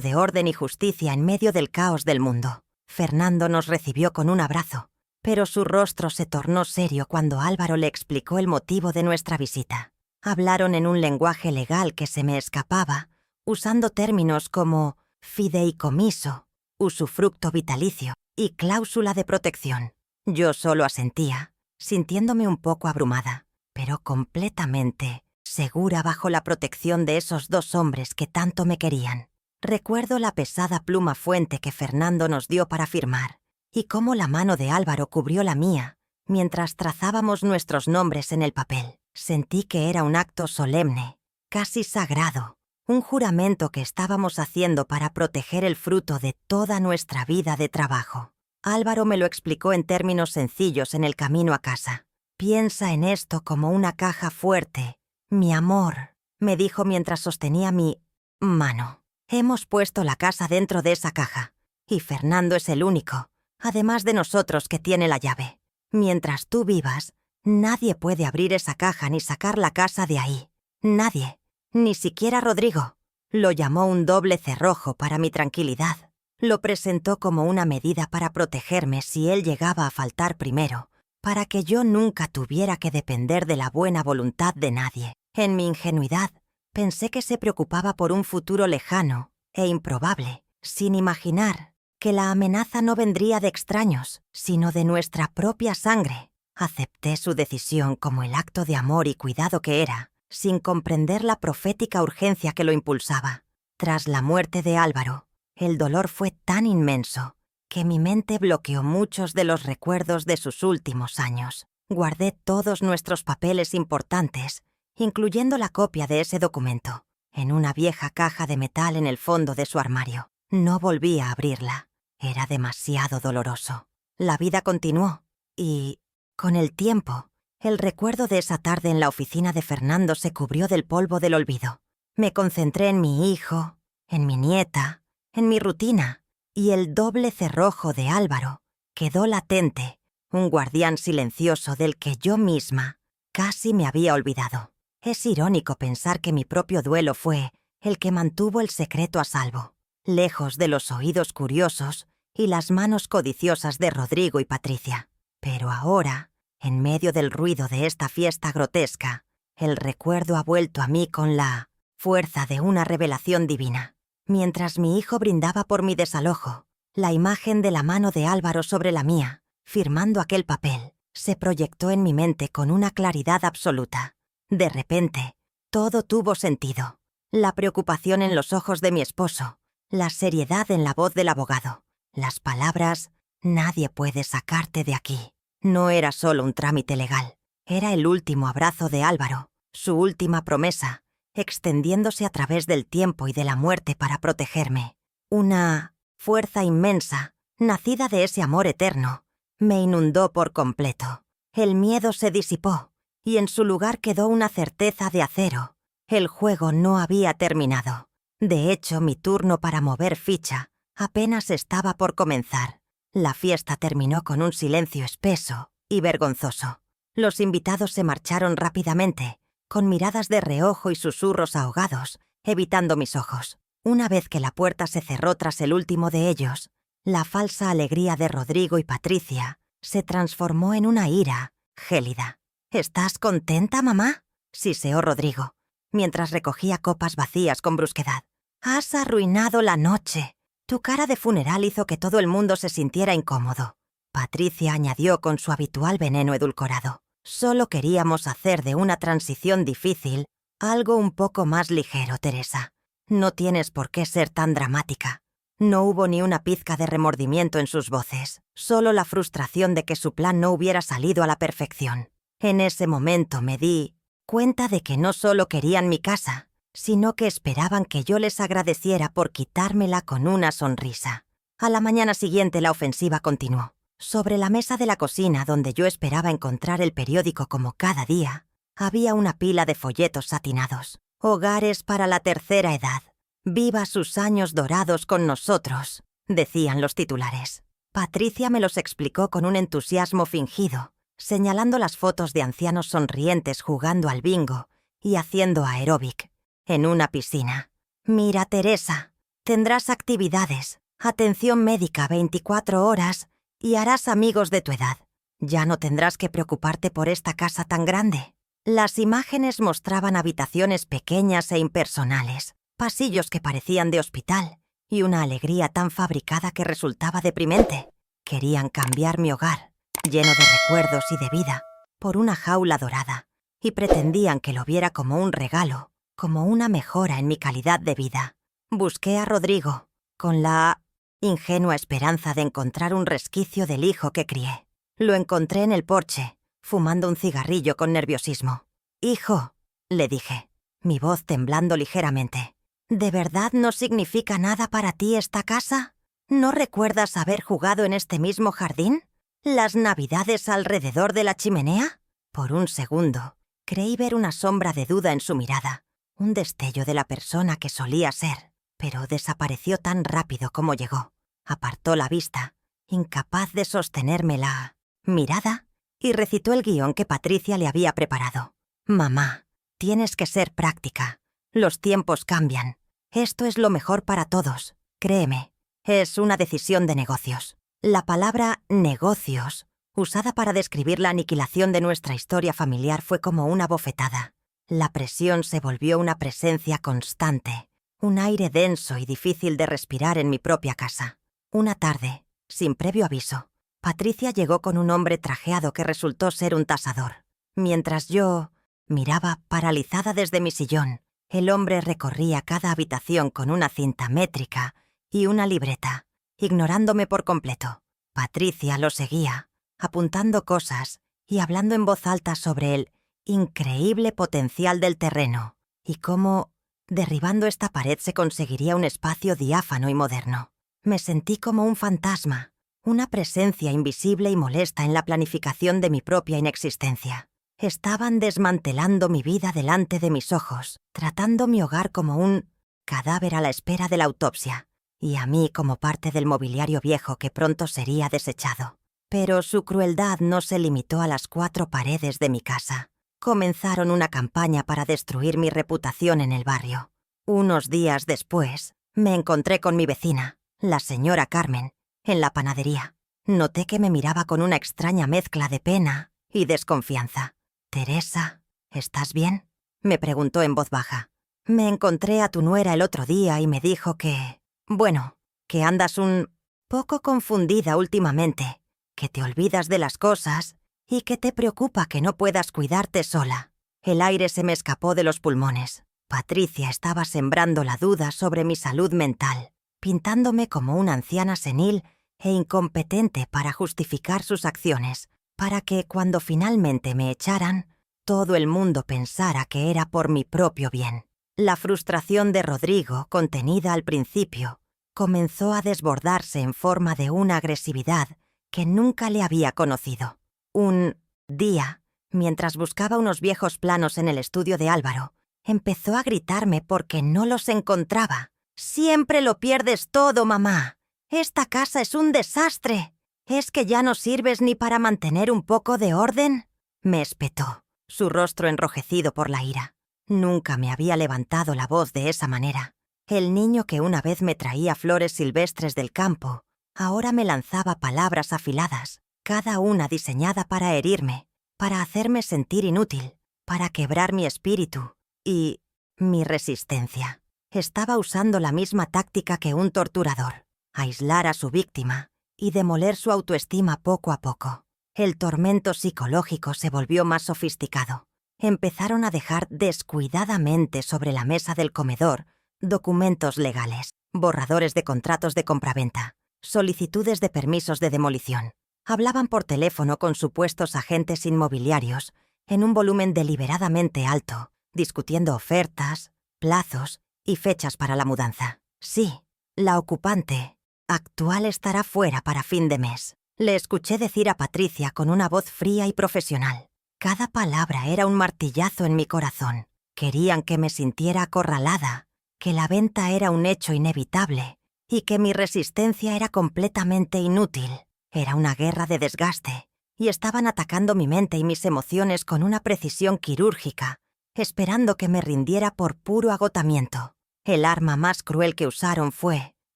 de orden y justicia en medio del caos del mundo. Fernando nos recibió con un abrazo, pero su rostro se tornó serio cuando Álvaro le explicó el motivo de nuestra visita. Hablaron en un lenguaje legal que se me escapaba, usando términos como fideicomiso, usufructo vitalicio y cláusula de protección. Yo solo asentía, sintiéndome un poco abrumada, pero completamente segura bajo la protección de esos dos hombres que tanto me querían. Recuerdo la pesada pluma fuente que Fernando nos dio para firmar, y cómo la mano de Álvaro cubrió la mía mientras trazábamos nuestros nombres en el papel. Sentí que era un acto solemne, casi sagrado, un juramento que estábamos haciendo para proteger el fruto de toda nuestra vida de trabajo. Álvaro me lo explicó en términos sencillos en el camino a casa. Piensa en esto como una caja fuerte. Mi amor, me dijo mientras sostenía mi mano. Hemos puesto la casa dentro de esa caja, y Fernando es el único, además de nosotros, que tiene la llave. Mientras tú vivas, nadie puede abrir esa caja ni sacar la casa de ahí. Nadie, ni siquiera Rodrigo. Lo llamó un doble cerrojo para mi tranquilidad. Lo presentó como una medida para protegerme si él llegaba a faltar primero, para que yo nunca tuviera que depender de la buena voluntad de nadie. En mi ingenuidad, pensé que se preocupaba por un futuro lejano e improbable, sin imaginar que la amenaza no vendría de extraños, sino de nuestra propia sangre. Acepté su decisión como el acto de amor y cuidado que era, sin comprender la profética urgencia que lo impulsaba. Tras la muerte de Álvaro, el dolor fue tan inmenso que mi mente bloqueó muchos de los recuerdos de sus últimos años. Guardé todos nuestros papeles importantes, incluyendo la copia de ese documento, en una vieja caja de metal en el fondo de su armario. No volví a abrirla. Era demasiado doloroso. La vida continuó y, con el tiempo, el recuerdo de esa tarde en la oficina de Fernando se cubrió del polvo del olvido. Me concentré en mi hijo, en mi nieta, en mi rutina, y el doble cerrojo de Álvaro quedó latente, un guardián silencioso del que yo misma casi me había olvidado. Es irónico pensar que mi propio duelo fue el que mantuvo el secreto a salvo, lejos de los oídos curiosos y las manos codiciosas de Rodrigo y Patricia. Pero ahora, en medio del ruido de esta fiesta grotesca, el recuerdo ha vuelto a mí con la fuerza de una revelación divina. Mientras mi hijo brindaba por mi desalojo, la imagen de la mano de Álvaro sobre la mía, firmando aquel papel, se proyectó en mi mente con una claridad absoluta. De repente, todo tuvo sentido. La preocupación en los ojos de mi esposo, la seriedad en la voz del abogado, las palabras «nadie puede sacarte de aquí». No era solo un trámite legal, era el último abrazo de Álvaro, su última promesa, extendiéndose a través del tiempo y de la muerte para protegerme. Una fuerza inmensa, nacida de ese amor eterno, me inundó por completo. El miedo se disipó, y en su lugar quedó una certeza de acero. El juego no había terminado. De hecho, mi turno para mover ficha apenas estaba por comenzar. La fiesta terminó con un silencio espeso y vergonzoso. Los invitados se marcharon rápidamente, con miradas de reojo y susurros ahogados, evitando mis ojos. Una vez que la puerta se cerró tras el último de ellos, la falsa alegría de Rodrigo y Patricia se transformó en una ira gélida. «¿Estás contenta, mamá?», siseó Rodrigo, mientras recogía copas vacías con brusquedad. «Has arruinado la noche». Tu cara de funeral hizo que todo el mundo se sintiera incómodo. Patricia añadió con su habitual veneno edulcorado. Solo queríamos hacer de una transición difícil algo un poco más ligero, Teresa. No tienes por qué ser tan dramática. No hubo ni una pizca de remordimiento en sus voces, solo la frustración de que su plan no hubiera salido a la perfección. En ese momento me di cuenta de que no solo querían mi casa, sino que esperaban que yo les agradeciera por quitármela con una sonrisa. A la mañana siguiente la ofensiva continuó. Sobre la mesa de la cocina, donde yo esperaba encontrar el periódico como cada día, había una pila de folletos satinados. Hogares para la tercera edad. Viva sus años dorados con nosotros, decían los titulares. Patricia me los explicó con un entusiasmo fingido, señalando las fotos de ancianos sonrientes jugando al bingo y haciendo aeróbic en una piscina. Mira, Teresa, tendrás actividades, atención médica 24 horas y harás amigos de tu edad. Ya no tendrás que preocuparte por esta casa tan grande. Las imágenes mostraban habitaciones pequeñas e impersonales, pasillos que parecían de hospital y una alegría tan fabricada que resultaba deprimente. Querían cambiar mi hogar, lleno de recuerdos y de vida, por una jaula dorada, y pretendían que lo viera como un regalo, como una mejora en mi calidad de vida. Busqué a Rodrigo, con la ingenua esperanza de encontrar un resquicio del hijo que crié. Lo encontré en el porche, fumando un cigarrillo con nerviosismo. «Hijo», le dije, mi voz temblando ligeramente, ¿de verdad no significa nada para ti esta casa? ¿No recuerdas haber jugado en este mismo jardín? ¿Las navidades alrededor de la chimenea? Por un segundo, creí ver una sombra de duda en su mirada, un destello de la persona que solía ser, pero desapareció tan rápido como llegó. Apartó la vista, incapaz de sostenerme la mirada, y recitó el guión que Patricia le había preparado. «Mamá, tienes que ser práctica. Los tiempos cambian. Esto es lo mejor para todos. Créeme, es una decisión de negocios». La palabra «negocios», usada para describir la aniquilación de nuestra historia familiar, fue como una bofetada. La presión se volvió una presencia constante, un aire denso y difícil de respirar en mi propia casa. Una tarde, sin previo aviso, Patricia llegó con un hombre trajeado que resultó ser un tasador. Mientras yo miraba paralizada desde mi sillón, el hombre recorría cada habitación con una cinta métrica y una libreta, ignorándome por completo. Patricia lo seguía, apuntando cosas y hablando en voz alta sobre el increíble potencial del terreno y cómo, derribando esta pared, se conseguiría un espacio diáfano y moderno. Me sentí como un fantasma, una presencia invisible y molesta en la planificación de mi propia inexistencia. Estaban desmantelando mi vida delante de mis ojos, tratando mi hogar como un cadáver a la espera de la autopsia, y a mí como parte del mobiliario viejo que pronto sería desechado. Pero su crueldad no se limitó a las 4 paredes de mi casa. Comenzaron una campaña para destruir mi reputación en el barrio. Unos días después, me encontré con mi vecina, la señora Carmen, en la panadería. Noté que me miraba con una extraña mezcla de pena y desconfianza. «Teresa, ¿estás bien?», me preguntó en voz baja. «Me encontré a tu nuera el otro día y me dijo que... bueno, que andas un poco confundida últimamente, que te olvidas de las cosas y que te preocupa que no puedas cuidarte sola». El aire se me escapó de los pulmones. Patricia estaba sembrando la duda sobre mi salud mental, pintándome como una anciana senil e incompetente para justificar sus acciones, para que cuando finalmente me echaran, todo el mundo pensara que era por mi propio bien. La frustración de Rodrigo, contenida al principio, comenzó a desbordarse en forma de una agresividad que nunca le había conocido. Un día, mientras buscaba unos viejos planos en el estudio de Álvaro, empezó a gritarme porque no los encontraba. «Siempre lo pierdes todo, mamá. Esta casa es un desastre. ¿Es que ya no sirves ni para mantener un poco de orden?», me espetó, su rostro enrojecido por la ira. Nunca me había levantado la voz de esa manera. El niño que una vez me traía flores silvestres del campo, ahora me lanzaba palabras afiladas, cada una diseñada para herirme, para hacerme sentir inútil, para quebrar mi espíritu y mi resistencia. Estaba usando la misma táctica que un torturador: aislar a su víctima y demoler su autoestima poco a poco. El tormento psicológico se volvió más sofisticado. Empezaron a dejar descuidadamente sobre la mesa del comedor documentos legales, borradores de contratos de compraventa, solicitudes de permisos de demolición. Hablaban por teléfono con supuestos agentes inmobiliarios en un volumen deliberadamente alto, discutiendo ofertas, plazos y fechas para la mudanza. Sí, la ocupante Actual estará fuera para fin de mes. Le escuché decir a Patricia con una voz fría y profesional. Cada palabra era un martillazo en mi corazón. Querían que me sintiera acorralada, que la venta era un hecho inevitable y que mi resistencia era completamente inútil. Era una guerra de desgaste y estaban atacando mi mente y mis emociones con una precisión quirúrgica, esperando que me rindiera por puro agotamiento. El arma más cruel que usaron fue,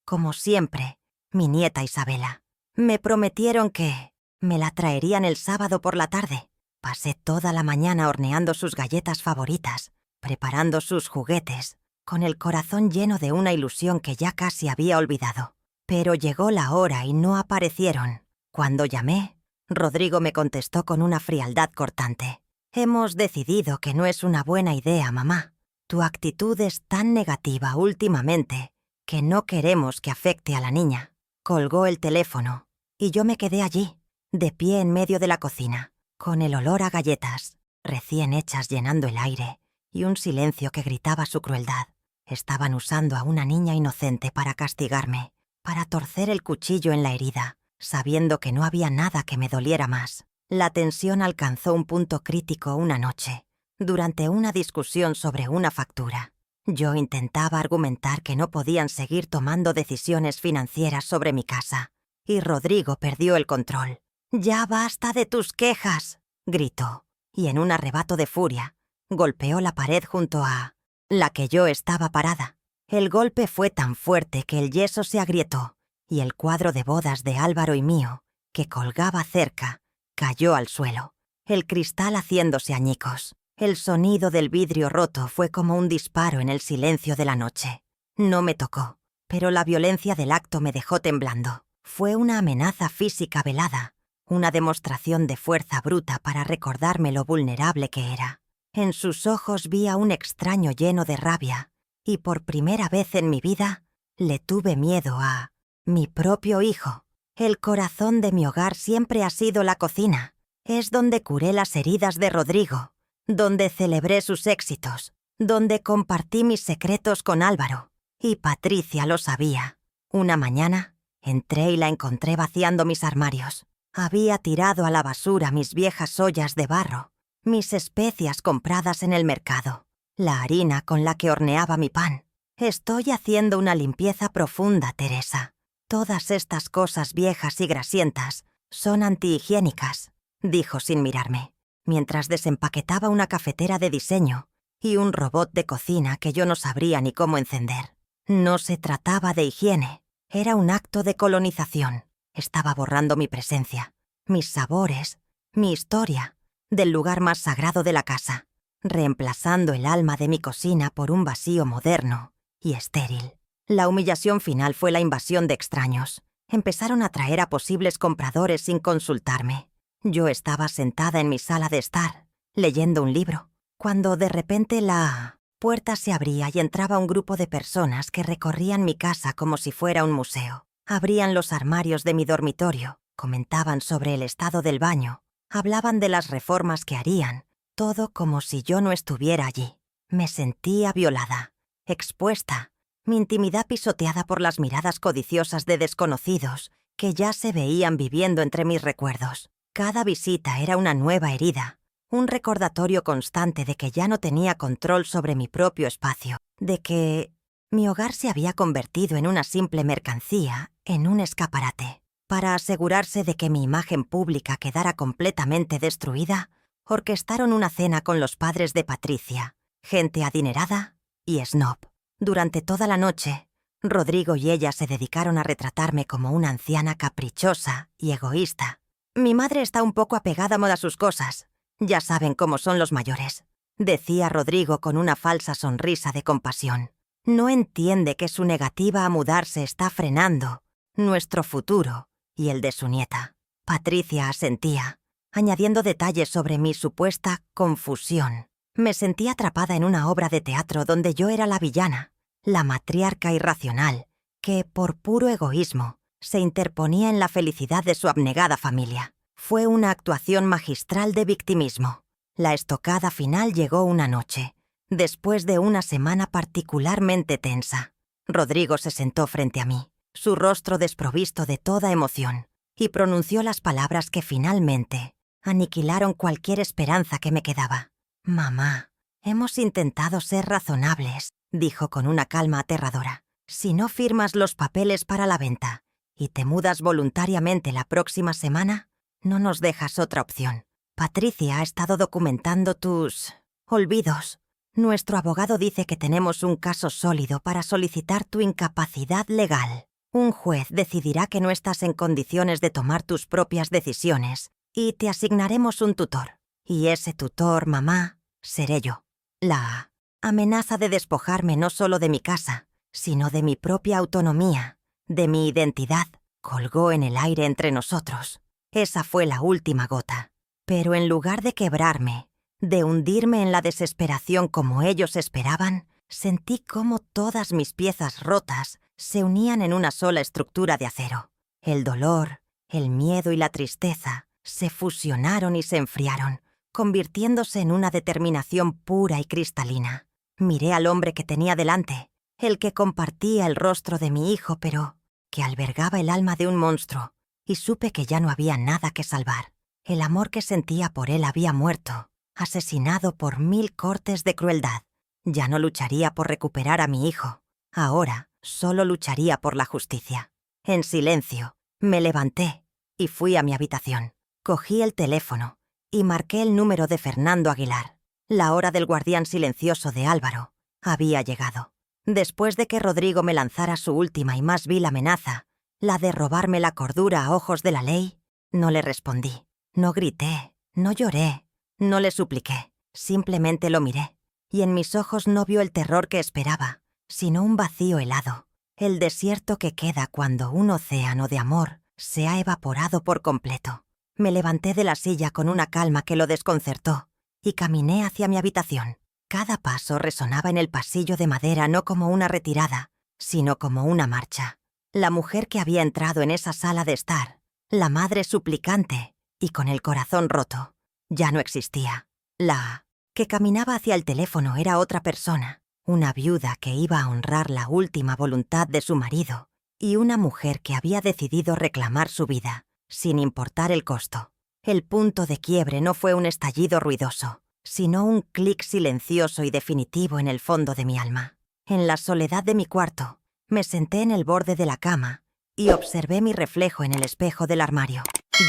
como siempre, mi nieta Isabela. Me prometieron que me la traerían el sábado por la tarde. Pasé toda la mañana horneando sus galletas favoritas, preparando sus juguetes, con el corazón lleno de una ilusión que ya casi había olvidado. Pero llegó la hora y no aparecieron. Cuando llamé, Rodrigo me contestó con una frialdad cortante. «Hemos decidido que no es una buena idea, mamá. Tu actitud es tan negativa últimamente que no queremos que afecte a la niña». Colgó el teléfono y yo me quedé allí, de pie en medio de la cocina, con el olor a galletas recién hechas llenando el aire y un silencio que gritaba su crueldad. Estaban usando a una niña inocente para castigarme, para torcer el cuchillo en la herida, sabiendo que no había nada que me doliera más. La tensión alcanzó un punto crítico una noche, durante una discusión sobre una factura. Yo intentaba argumentar que no podían seguir tomando decisiones financieras sobre mi casa, y Rodrigo perdió el control. «¡Ya basta de tus quejas!», gritó, y en un arrebato de furia, golpeó la pared junto a la que yo estaba parada. El golpe fue tan fuerte que el yeso se agrietó, y el cuadro de bodas de Álvaro y mío, que colgaba cerca, cayó al suelo, el cristal haciéndose añicos. El sonido del vidrio roto fue como un disparo en el silencio de la noche. No me tocó, pero la violencia del acto me dejó temblando. Fue una amenaza física velada, una demostración de fuerza bruta para recordarme lo vulnerable que era. En sus ojos vi a un extraño lleno de rabia, y por primera vez en mi vida le tuve miedo a mi propio hijo. El corazón de mi hogar siempre ha sido la cocina. Es donde curé las heridas de Rodrigo, donde celebré sus éxitos, donde compartí mis secretos con Álvaro. Y Patricia lo sabía. Una mañana, entré y la encontré vaciando mis armarios. Había tirado a la basura mis viejas ollas de barro, mis especias compradas en el mercado, la harina con la que horneaba mi pan. «Estoy haciendo una limpieza profunda, Teresa. Todas estas cosas viejas y grasientas son antihigiénicas», dijo sin mirarme, mientras desempaquetaba una cafetera de diseño y un robot de cocina que yo no sabría ni cómo encender. No se trataba de higiene, era un acto de colonización. Estaba borrando mi presencia, mis sabores, mi historia, del lugar más sagrado de la casa, reemplazando el alma de mi cocina por un vacío moderno y estéril. La humillación final fue la invasión de extraños. Empezaron a traer a posibles compradores sin consultarme. Yo estaba sentada en mi sala de estar, leyendo un libro, cuando de repente la puerta se abría y entraba un grupo de personas que recorrían mi casa como si fuera un museo. Abrían los armarios de mi dormitorio, comentaban sobre el estado del baño, hablaban de las reformas que harían, todo como si yo no estuviera allí. Me sentía violada, expuesta, mi intimidad pisoteada por las miradas codiciosas de desconocidos que ya se veían viviendo entre mis recuerdos. Cada visita era una nueva herida, un recordatorio constante de que ya no tenía control sobre mi propio espacio, de que mi hogar se había convertido en una simple mercancía, en un escaparate. Para asegurarse de que mi imagen pública quedara completamente destruida, orquestaron una cena con los padres de Patricia, gente adinerada y snob. Durante toda la noche, Rodrigo y ella se dedicaron a retratarme como una anciana caprichosa y egoísta. «Mi madre está un poco apegada a sus cosas. Ya saben cómo son los mayores», decía Rodrigo con una falsa sonrisa de compasión. «No entiende que su negativa a mudarse está frenando nuestro futuro y el de su nieta». Patricia asentía, añadiendo detalles sobre mi supuesta confusión. Me sentí atrapada en una obra de teatro donde yo era la villana, la matriarca irracional, que, por puro egoísmo, se interponía en la felicidad de su abnegada familia. Fue una actuación magistral de victimismo. La estocada final llegó una noche, después de una semana particularmente tensa. Rodrigo se sentó frente a mí. su rostro desprovisto de toda emoción, y pronunció las palabras que finalmente aniquilaron cualquier esperanza que me quedaba. «Mamá, hemos intentado ser razonables», dijo con una calma aterradora. «Si no firmas los papeles para la venta y te mudas voluntariamente la próxima semana, no nos dejas otra opción. Patricia ha estado documentando tus olvidos. Nuestro abogado dice que tenemos un caso sólido para solicitar tu incapacidad legal. Un juez decidirá que no estás en condiciones de tomar tus propias decisiones y te asignaremos un tutor. Y ese tutor, mamá, seré yo». La amenaza de despojarme no solo de mi casa, sino de mi propia autonomía, de mi identidad, colgó en el aire entre nosotros. Esa fue la última gota. Pero en lugar de quebrarme, de hundirme en la desesperación como ellos esperaban, sentí cómo todas mis piezas rotas se unían en una sola estructura de acero. El dolor, el miedo y la tristeza se fusionaron y se enfriaron, convirtiéndose en una determinación pura y cristalina. Miré al hombre que tenía delante, el que compartía el rostro de mi hijo, pero que albergaba el alma de un monstruo, y supe que ya no había nada que salvar. El amor que sentía por él había muerto, asesinado por 1000 cortes de crueldad. Ya no lucharía por recuperar a mi hijo. Ahora solo lucharía por la justicia. En silencio, me levanté y fui a mi habitación. Cogí el teléfono y marqué el número de Fernando Aguilar. La hora del guardián silencioso de Álvaro había llegado. Después de que Rodrigo me lanzara su última y más vil amenaza, la de robarme la cordura a ojos de la ley, no le respondí. No grité, no lloré, no le supliqué. Simplemente lo miré. Y en mis ojos no vio el terror que esperaba, sino un vacío helado, el desierto que queda cuando un océano de amor se ha evaporado por completo. Me levanté de la silla con una calma que lo desconcertó y caminé hacia mi habitación. Cada paso resonaba en el pasillo de madera no como una retirada, sino como una marcha. La mujer que había entrado en esa sala de estar, la madre suplicante y con el corazón roto, ya no existía. La que caminaba hacia el teléfono era otra persona, una viuda que iba a honrar la última voluntad de su marido y una mujer que había decidido reclamar su vida, sin importar el costo. El punto de quiebre no fue un estallido ruidoso, sino un clic silencioso y definitivo en el fondo de mi alma. En la soledad de mi cuarto, me senté en el borde de la cama y observé mi reflejo en el espejo del armario.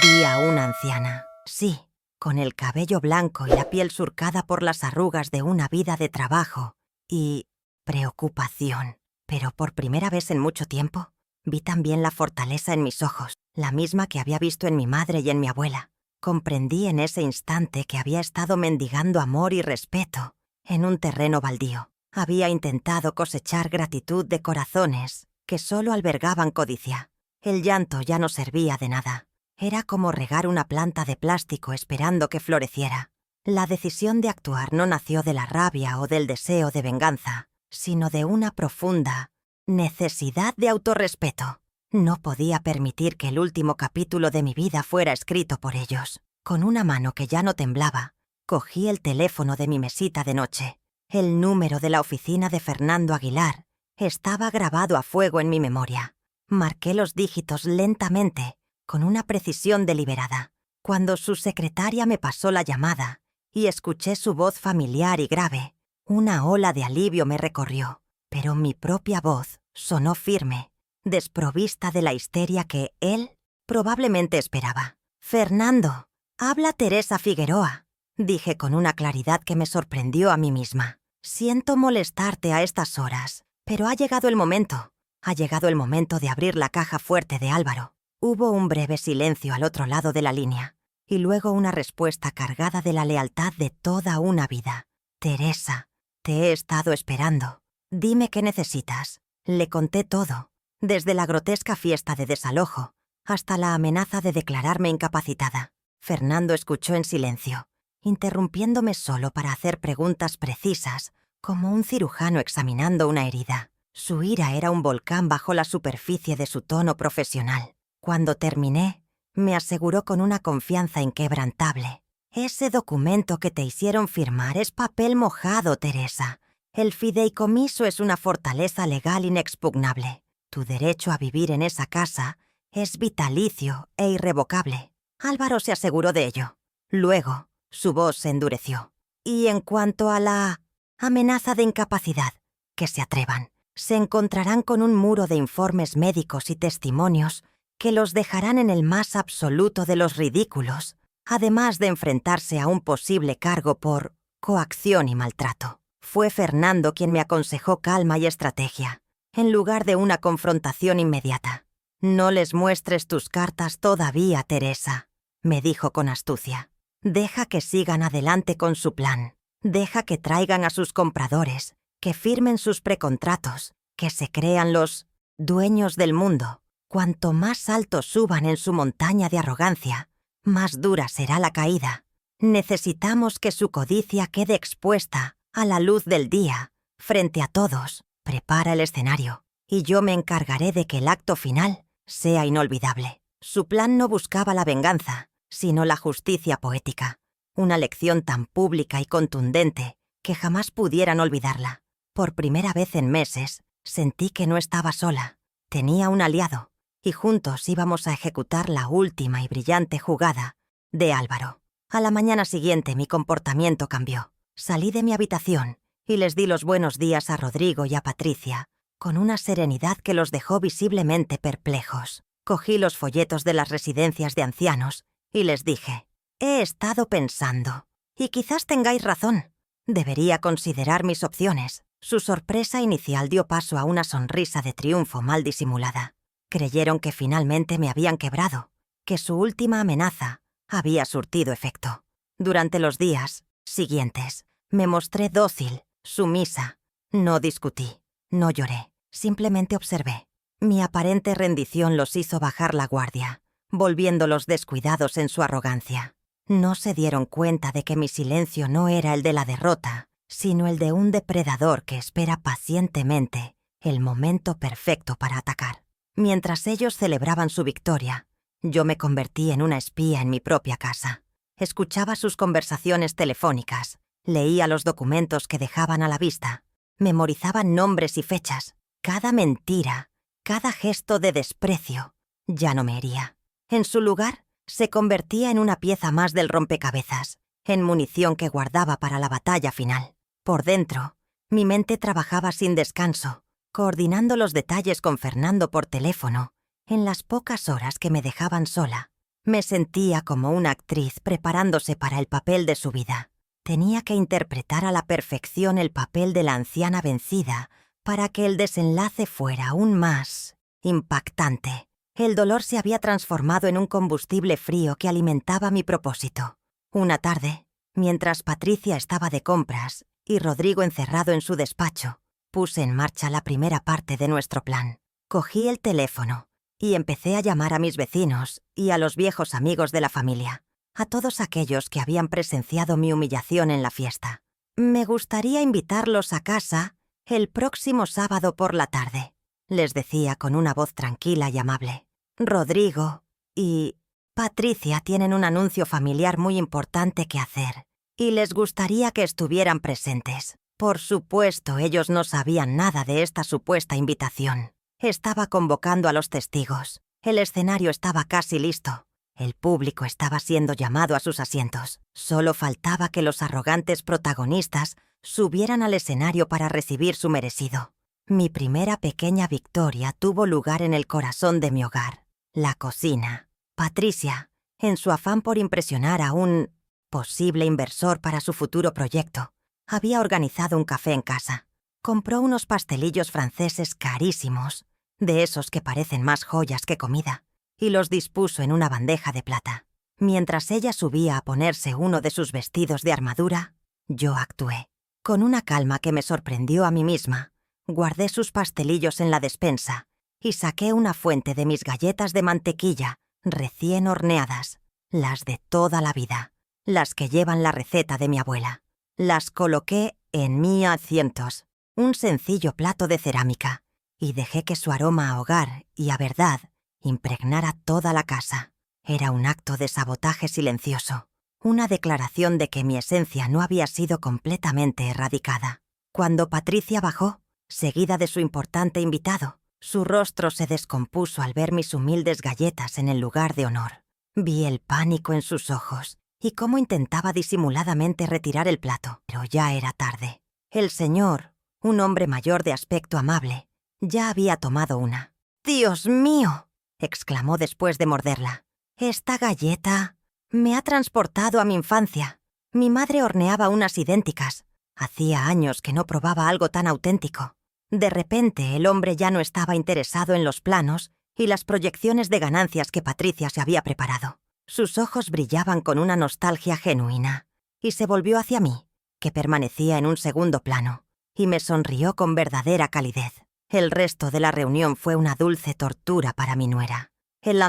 Vi a una anciana, sí, con el cabello blanco y la piel surcada por las arrugas de una vida de trabajo y preocupación. Pero por primera vez en mucho tiempo, vi también la fortaleza en mis ojos, la misma que había visto en mi madre y en mi abuela. Comprendí en ese instante que había estado mendigando amor y respeto en un terreno baldío. Había intentado cosechar gratitud de corazones que solo albergaban codicia. El llanto ya no servía de nada. Era como regar una planta de plástico esperando que floreciera. La decisión de actuar no nació de la rabia o del deseo de venganza, sino de una profunda necesidad de autorrespeto. No podía permitir que el último capítulo de mi vida fuera escrito por ellos. Con una mano que ya no temblaba, cogí el teléfono de mi mesita de noche. El número de la oficina de Fernando Aguilar estaba grabado a fuego en mi memoria. Marqué los dígitos lentamente, con una precisión deliberada. Cuando su secretaria me pasó la llamada y escuché su voz familiar y grave, una ola de alivio me recorrió, pero mi propia voz sonó firme, desprovista de la histeria que él probablemente esperaba. «Fernando, habla Teresa Figueroa», dije con una claridad que me sorprendió a mí misma. «Siento molestarte a estas horas, pero ha llegado el momento. Ha llegado el momento de abrir la caja fuerte de Álvaro». Hubo un breve silencio al otro lado de la línea, y luego una respuesta cargada de la lealtad de toda una vida. «Teresa, te he estado esperando. Dime qué necesitas». Le conté todo, desde la grotesca fiesta de desalojo hasta la amenaza de declararme incapacitada. Fernando escuchó en silencio, interrumpiéndome solo para hacer preguntas precisas, como un cirujano examinando una herida. Su ira era un volcán bajo la superficie de su tono profesional. Cuando terminé, me aseguró con una confianza inquebrantable. «Ese documento que te hicieron firmar es papel mojado, Teresa. El fideicomiso es una fortaleza legal inexpugnable. Tu derecho a vivir en esa casa es vitalicio e irrevocable. Álvaro se aseguró de ello. Luego, su voz se endureció. Y en cuanto a la amenaza de incapacidad, que se atrevan. Se encontrarán con un muro de informes médicos y testimonios que los dejarán en el más absoluto de los ridículos, además de enfrentarse a un posible cargo por coacción y maltrato. Fue Fernando quien me aconsejó calma y estrategia, en lugar de una confrontación inmediata. «No les muestres tus cartas todavía, Teresa», me dijo con astucia. «Deja que sigan adelante con su plan. Deja que traigan a sus compradores, que firmen sus precontratos, que se crean los dueños del mundo. Cuanto más alto suban en su montaña de arrogancia, más dura será la caída. Necesitamos que su codicia quede expuesta a la luz del día, frente a todos. Prepara el escenario, y yo me encargaré de que el acto final sea inolvidable». Su plan no buscaba la venganza, sino la justicia poética, una lección tan pública y contundente que jamás pudieran olvidarla. Por primera vez en meses, sentí que no estaba sola. Tenía un aliado, y juntos íbamos a ejecutar la última y brillante jugada de Álvaro. A la mañana siguiente mi comportamiento cambió. Salí de mi habitación y les di los buenos días a Rodrigo y a Patricia, con una serenidad que los dejó visiblemente perplejos. Cogí los folletos de las residencias de ancianos y les dije: «He estado pensando, y quizás tengáis razón. Debería considerar mis opciones». Su sorpresa inicial dio paso a una sonrisa de triunfo mal disimulada. Creyeron que finalmente me habían quebrado, que su última amenaza había surtido efecto. Durante los días siguientes, me mostré dócil, sumisa. No discutí, no lloré, simplemente observé. Mi aparente rendición los hizo bajar la guardia, volviéndolos descuidados en su arrogancia. No se dieron cuenta de que mi silencio no era el de la derrota, sino el de un depredador que espera pacientemente el momento perfecto para atacar. Mientras ellos celebraban su victoria, yo me convertí en una espía en mi propia casa. Escuchaba sus conversaciones telefónicas, leía los documentos que dejaban a la vista, memorizaba nombres y fechas. Cada mentira, cada gesto de desprecio, ya no me hería. En su lugar, se convertía en una pieza más del rompecabezas, en munición que guardaba para la batalla final. Por dentro, mi mente trabajaba sin descanso, coordinando los detalles con Fernando por teléfono. En las pocas horas que me dejaban sola, me sentía como una actriz preparándose para el papel de su vida. Tenía que interpretar a la perfección el papel de la anciana vencida para que el desenlace fuera aún más impactante. El dolor se había transformado en un combustible frío que alimentaba mi propósito. Una tarde, mientras Patricia estaba de compras y Rodrigo encerrado en su despacho, puse en marcha la primera parte de nuestro plan. Cogí el teléfono y empecé a llamar a mis vecinos y a los viejos amigos de la familia, a todos aquellos que habían presenciado mi humillación en la fiesta. «Me gustaría invitarlos a casa el próximo sábado por la tarde», les decía con una voz tranquila y amable. «Rodrigo y Patricia tienen un anuncio familiar muy importante que hacer, y les gustaría que estuvieran presentes». Por supuesto, ellos no sabían nada de esta supuesta invitación. Estaba convocando a los testigos. El escenario estaba casi listo. El público estaba siendo llamado a sus asientos. Solo faltaba que los arrogantes protagonistas subieran al escenario para recibir su merecido. Mi primera pequeña victoria tuvo lugar en el corazón de mi hogar, la cocina. Patricia, en su afán por impresionar a un posible inversor para su futuro proyecto, había organizado un café en casa. Compró unos pastelillos franceses carísimos, de esos que parecen más joyas que comida, y los dispuso en una bandeja de plata. Mientras ella subía a ponerse uno de sus vestidos de armadura, yo actué. Con una calma que me sorprendió a mí misma, guardé sus pastelillos en la despensa y saqué una fuente de mis galletas de mantequilla recién horneadas, las de toda la vida, las que llevan la receta de mi abuela. Las coloqué en mi asientos, un sencillo plato de cerámica, y dejé que su aroma a hogar y a verdad impregnara toda la casa. Era un acto de sabotaje silencioso, una declaración de que mi esencia no había sido completamente erradicada. Cuando Patricia bajó, seguida de su importante invitado, Su rostro se descompuso al ver mis humildes galletas en el lugar de honor. Vi el pánico en sus ojos y cómo intentaba disimuladamente retirar el plato, pero ya era tarde. El señor, un hombre mayor de aspecto amable, ya había tomado una. «¡Dios mío!», exclamó después de morderla. «Esta galleta me ha transportado a mi infancia. Mi madre horneaba unas idénticas. Hacía años que no probaba algo tan auténtico». De repente, el hombre ya no estaba interesado en los planos y las proyecciones de ganancias que Patricia se había preparado. Sus ojos brillaban con una nostalgia genuina, y se volvió hacia mí, que permanecía en un segundo plano, y me sonrió con verdadera calidez. El resto de la reunión fue una dulce tortura para mi nuera. El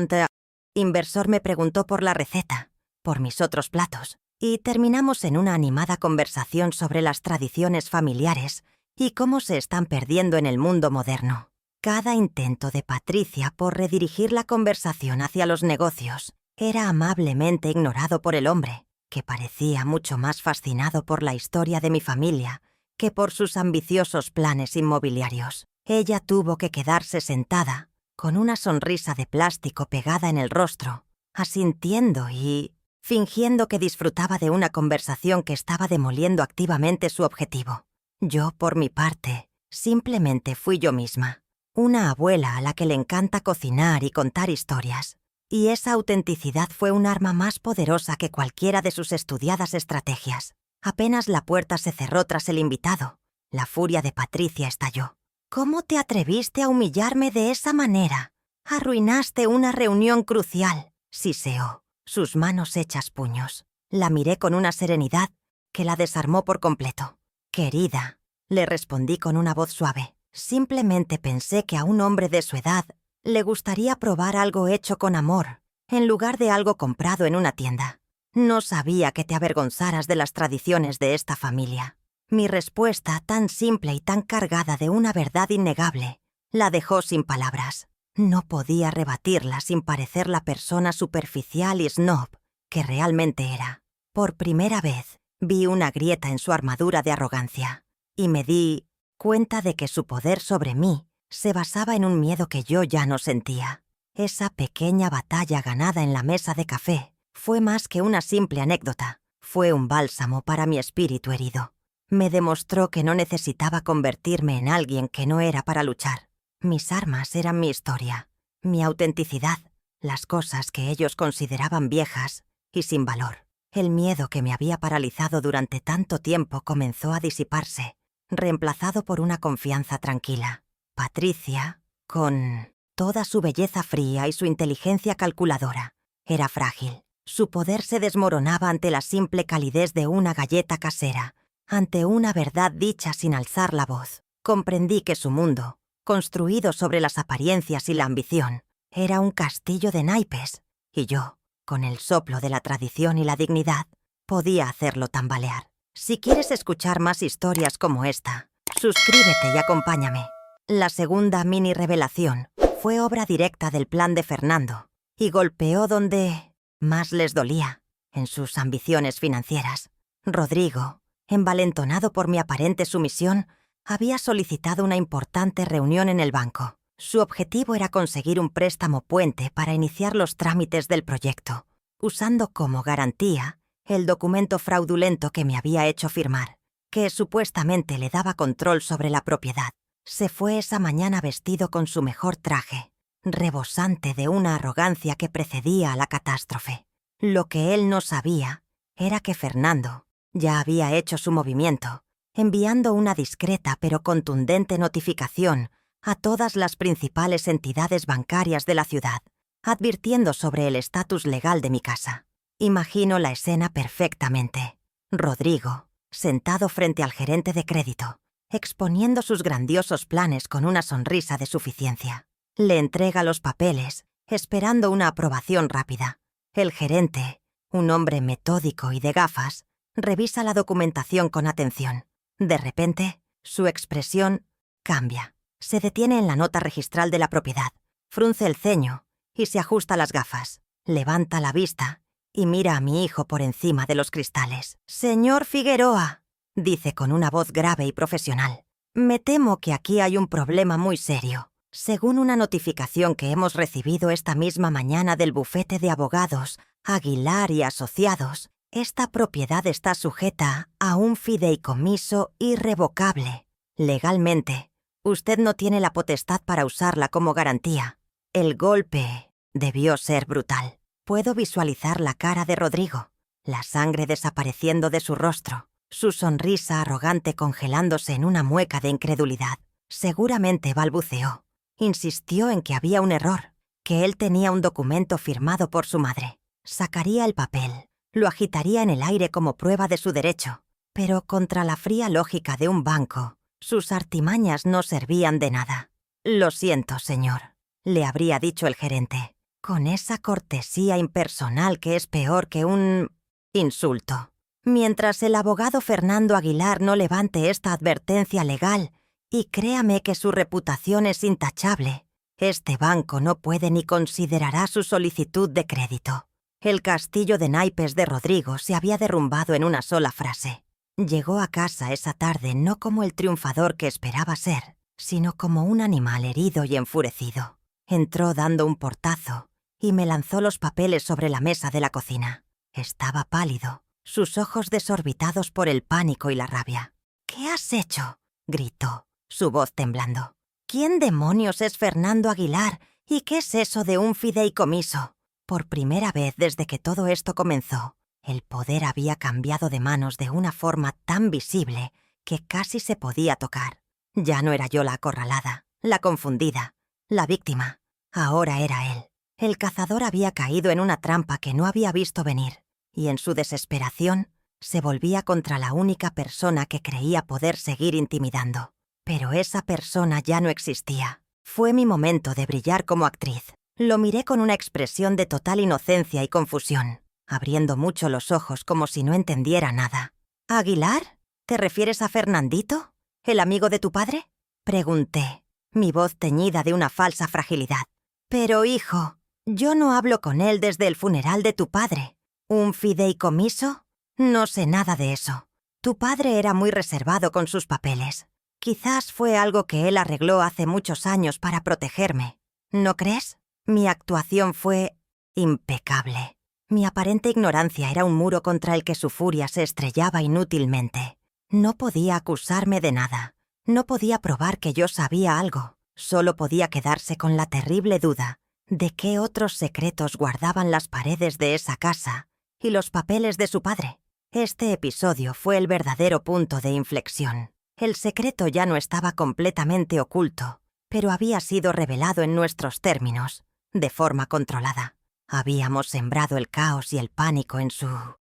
inversor me preguntó por la receta, por mis otros platos, y terminamos en una animada conversación sobre las tradiciones familiares y cómo se están perdiendo en el mundo moderno. Cada intento de Patricia por redirigir la conversación hacia los negocios era amablemente ignorado por el hombre, que parecía mucho más fascinado por la historia de mi familia que por sus ambiciosos planes inmobiliarios. Ella tuvo que quedarse sentada, con una sonrisa de plástico pegada en el rostro, asintiendo y fingiendo que disfrutaba de una conversación que estaba demoliendo activamente su objetivo. Yo, por mi parte, simplemente fui yo misma, una abuela a la que le encanta cocinar y contar historias, y esa autenticidad fue un arma más poderosa que cualquiera de sus estudiadas estrategias. Apenas la puerta se cerró tras el invitado, la furia de Patricia estalló. «¿Cómo te atreviste a humillarme de esa manera? Arruinaste una reunión crucial», siseó, sus manos hechas puños. La miré con una serenidad que la desarmó por completo. «Querida», le respondí con una voz suave, «simplemente pensé que a un hombre de su edad le gustaría probar algo hecho con amor, en lugar de algo comprado en una tienda. No sabía que te avergonzaras de las tradiciones de esta familia». Mi respuesta, tan simple y tan cargada de una verdad innegable, la dejó sin palabras. No podía rebatirla sin parecer la persona superficial y snob que realmente era. Por primera vez, vi una grieta en su armadura de arrogancia, y me di cuenta de que su poder sobre mí se basaba en un miedo que yo ya no sentía. Esa pequeña batalla ganada en la mesa de café fue más que una simple anécdota, fue un bálsamo para mi espíritu herido. Me demostró que no necesitaba convertirme en alguien que no era para luchar. Mis armas eran mi historia, mi autenticidad, las cosas que ellos consideraban viejas y sin valor. El miedo que me había paralizado durante tanto tiempo comenzó a disiparse, reemplazado por una confianza tranquila. Patricia, con toda su belleza fría y su inteligencia calculadora, era frágil. Su poder se desmoronaba ante la simple calidez de una galleta casera, ante una verdad dicha sin alzar la voz. Comprendí que su mundo, construido sobre las apariencias y la ambición, era un castillo de naipes, y yo, con el soplo de la tradición y la dignidad, podía hacerlo tambalear. Si quieres escuchar más historias como esta, suscríbete y acompáñame. La segunda mini revelación fue obra directa del plan de Fernando, y golpeó donde más les dolía, en sus ambiciones financieras. Rodrigo, envalentonado por mi aparente sumisión, había solicitado una importante reunión en el banco. Su objetivo era conseguir un préstamo puente para iniciar los trámites del proyecto, usando como garantía el documento fraudulento que me había hecho firmar, que supuestamente le daba control sobre la propiedad. Se fue esa mañana vestido con su mejor traje, rebosante de una arrogancia que precedía a la catástrofe. Lo que él no sabía era que Fernando ya había hecho su movimiento, enviando una discreta pero contundente notificación a todas las principales entidades bancarias de la ciudad, advirtiendo sobre el estatus legal de mi casa. Imagino la escena perfectamente. Rodrigo, sentado frente al gerente de crédito, exponiendo sus grandiosos planes con una sonrisa de suficiencia. Le entrega los papeles, esperando una aprobación rápida. El gerente, un hombre metódico y de gafas, revisa la documentación con atención. De repente, su expresión cambia. Se detiene en la nota registral de la propiedad, frunce el ceño y se ajusta las gafas. Levanta la vista y mira a mi hijo por encima de los cristales. «Señor Figueroa», dice con una voz grave y profesional, «me temo que aquí hay un problema muy serio. Según una notificación que hemos recibido esta misma mañana del bufete de abogados Aguilar y Asociados, esta propiedad está sujeta a un fideicomiso irrevocable. Legalmente, usted no tiene la potestad para usarla como garantía. El golpe debió ser brutal. Puedo visualizar la cara de Rodrigo, la sangre desapareciendo de su rostro, su sonrisa arrogante congelándose en una mueca de incredulidad. Seguramente balbuceó. Insistió en que había un error, que él tenía un documento firmado por su madre. Sacaría el papel, lo agitaría en el aire como prueba de su derecho, pero contra la fría lógica de un banco, sus artimañas no servían de nada. «Lo siento, señor», le habría dicho el gerente, con esa cortesía impersonal que es peor que un insulto. Mientras el abogado Fernando Aguilar no levante esta advertencia legal, y créame que su reputación es intachable, este banco no puede ni considerará su solicitud de crédito. El castillo de naipes de Rodrigo se había derrumbado en una sola frase. Llegó a casa esa tarde no como el triunfador que esperaba ser, sino como un animal herido y enfurecido. Entró dando un portazo y me lanzó los papeles sobre la mesa de la cocina. Estaba pálido, sus ojos desorbitados por el pánico y la rabia. «¿Qué has hecho?», gritó, su voz temblando. «¿Quién demonios es Fernando Aguilar y qué es eso de un fideicomiso?». Por primera vez desde que todo esto comenzó, el poder había cambiado de manos de una forma tan visible que casi se podía tocar. Ya no era yo la acorralada, la confundida, la víctima. Ahora era él. El cazador había caído en una trampa que no había visto venir, y en su desesperación se volvía contra la única persona que creía poder seguir intimidando. Pero esa persona ya no existía. Fue mi momento de brillar como actriz. Lo miré con una expresión de total inocencia y confusión, abriendo mucho los ojos como si no entendiera nada. «¿Aguilar? ¿Te refieres a Fernandito? ¿El amigo de tu padre?», pregunté, mi voz teñida de una falsa fragilidad. «Pero, hijo, yo no hablo con él desde el funeral de tu padre. ¿Un fideicomiso? No sé nada de eso. Tu padre era muy reservado con sus papeles. Quizás fue algo que él arregló hace muchos años para protegerme. ¿No crees? Mi actuación fue impecable. Mi aparente ignorancia era un muro contra el que su furia se estrellaba inútilmente. No podía acusarme de nada. No podía probar que yo sabía algo. Solo podía quedarse con la terrible duda de qué otros secretos guardaban las paredes de esa casa y los papeles de su padre. Este episodio fue el verdadero punto de inflexión. El secreto ya no estaba completamente oculto, pero había sido revelado en nuestros términos, de forma controlada. Habíamos sembrado el caos y el pánico en su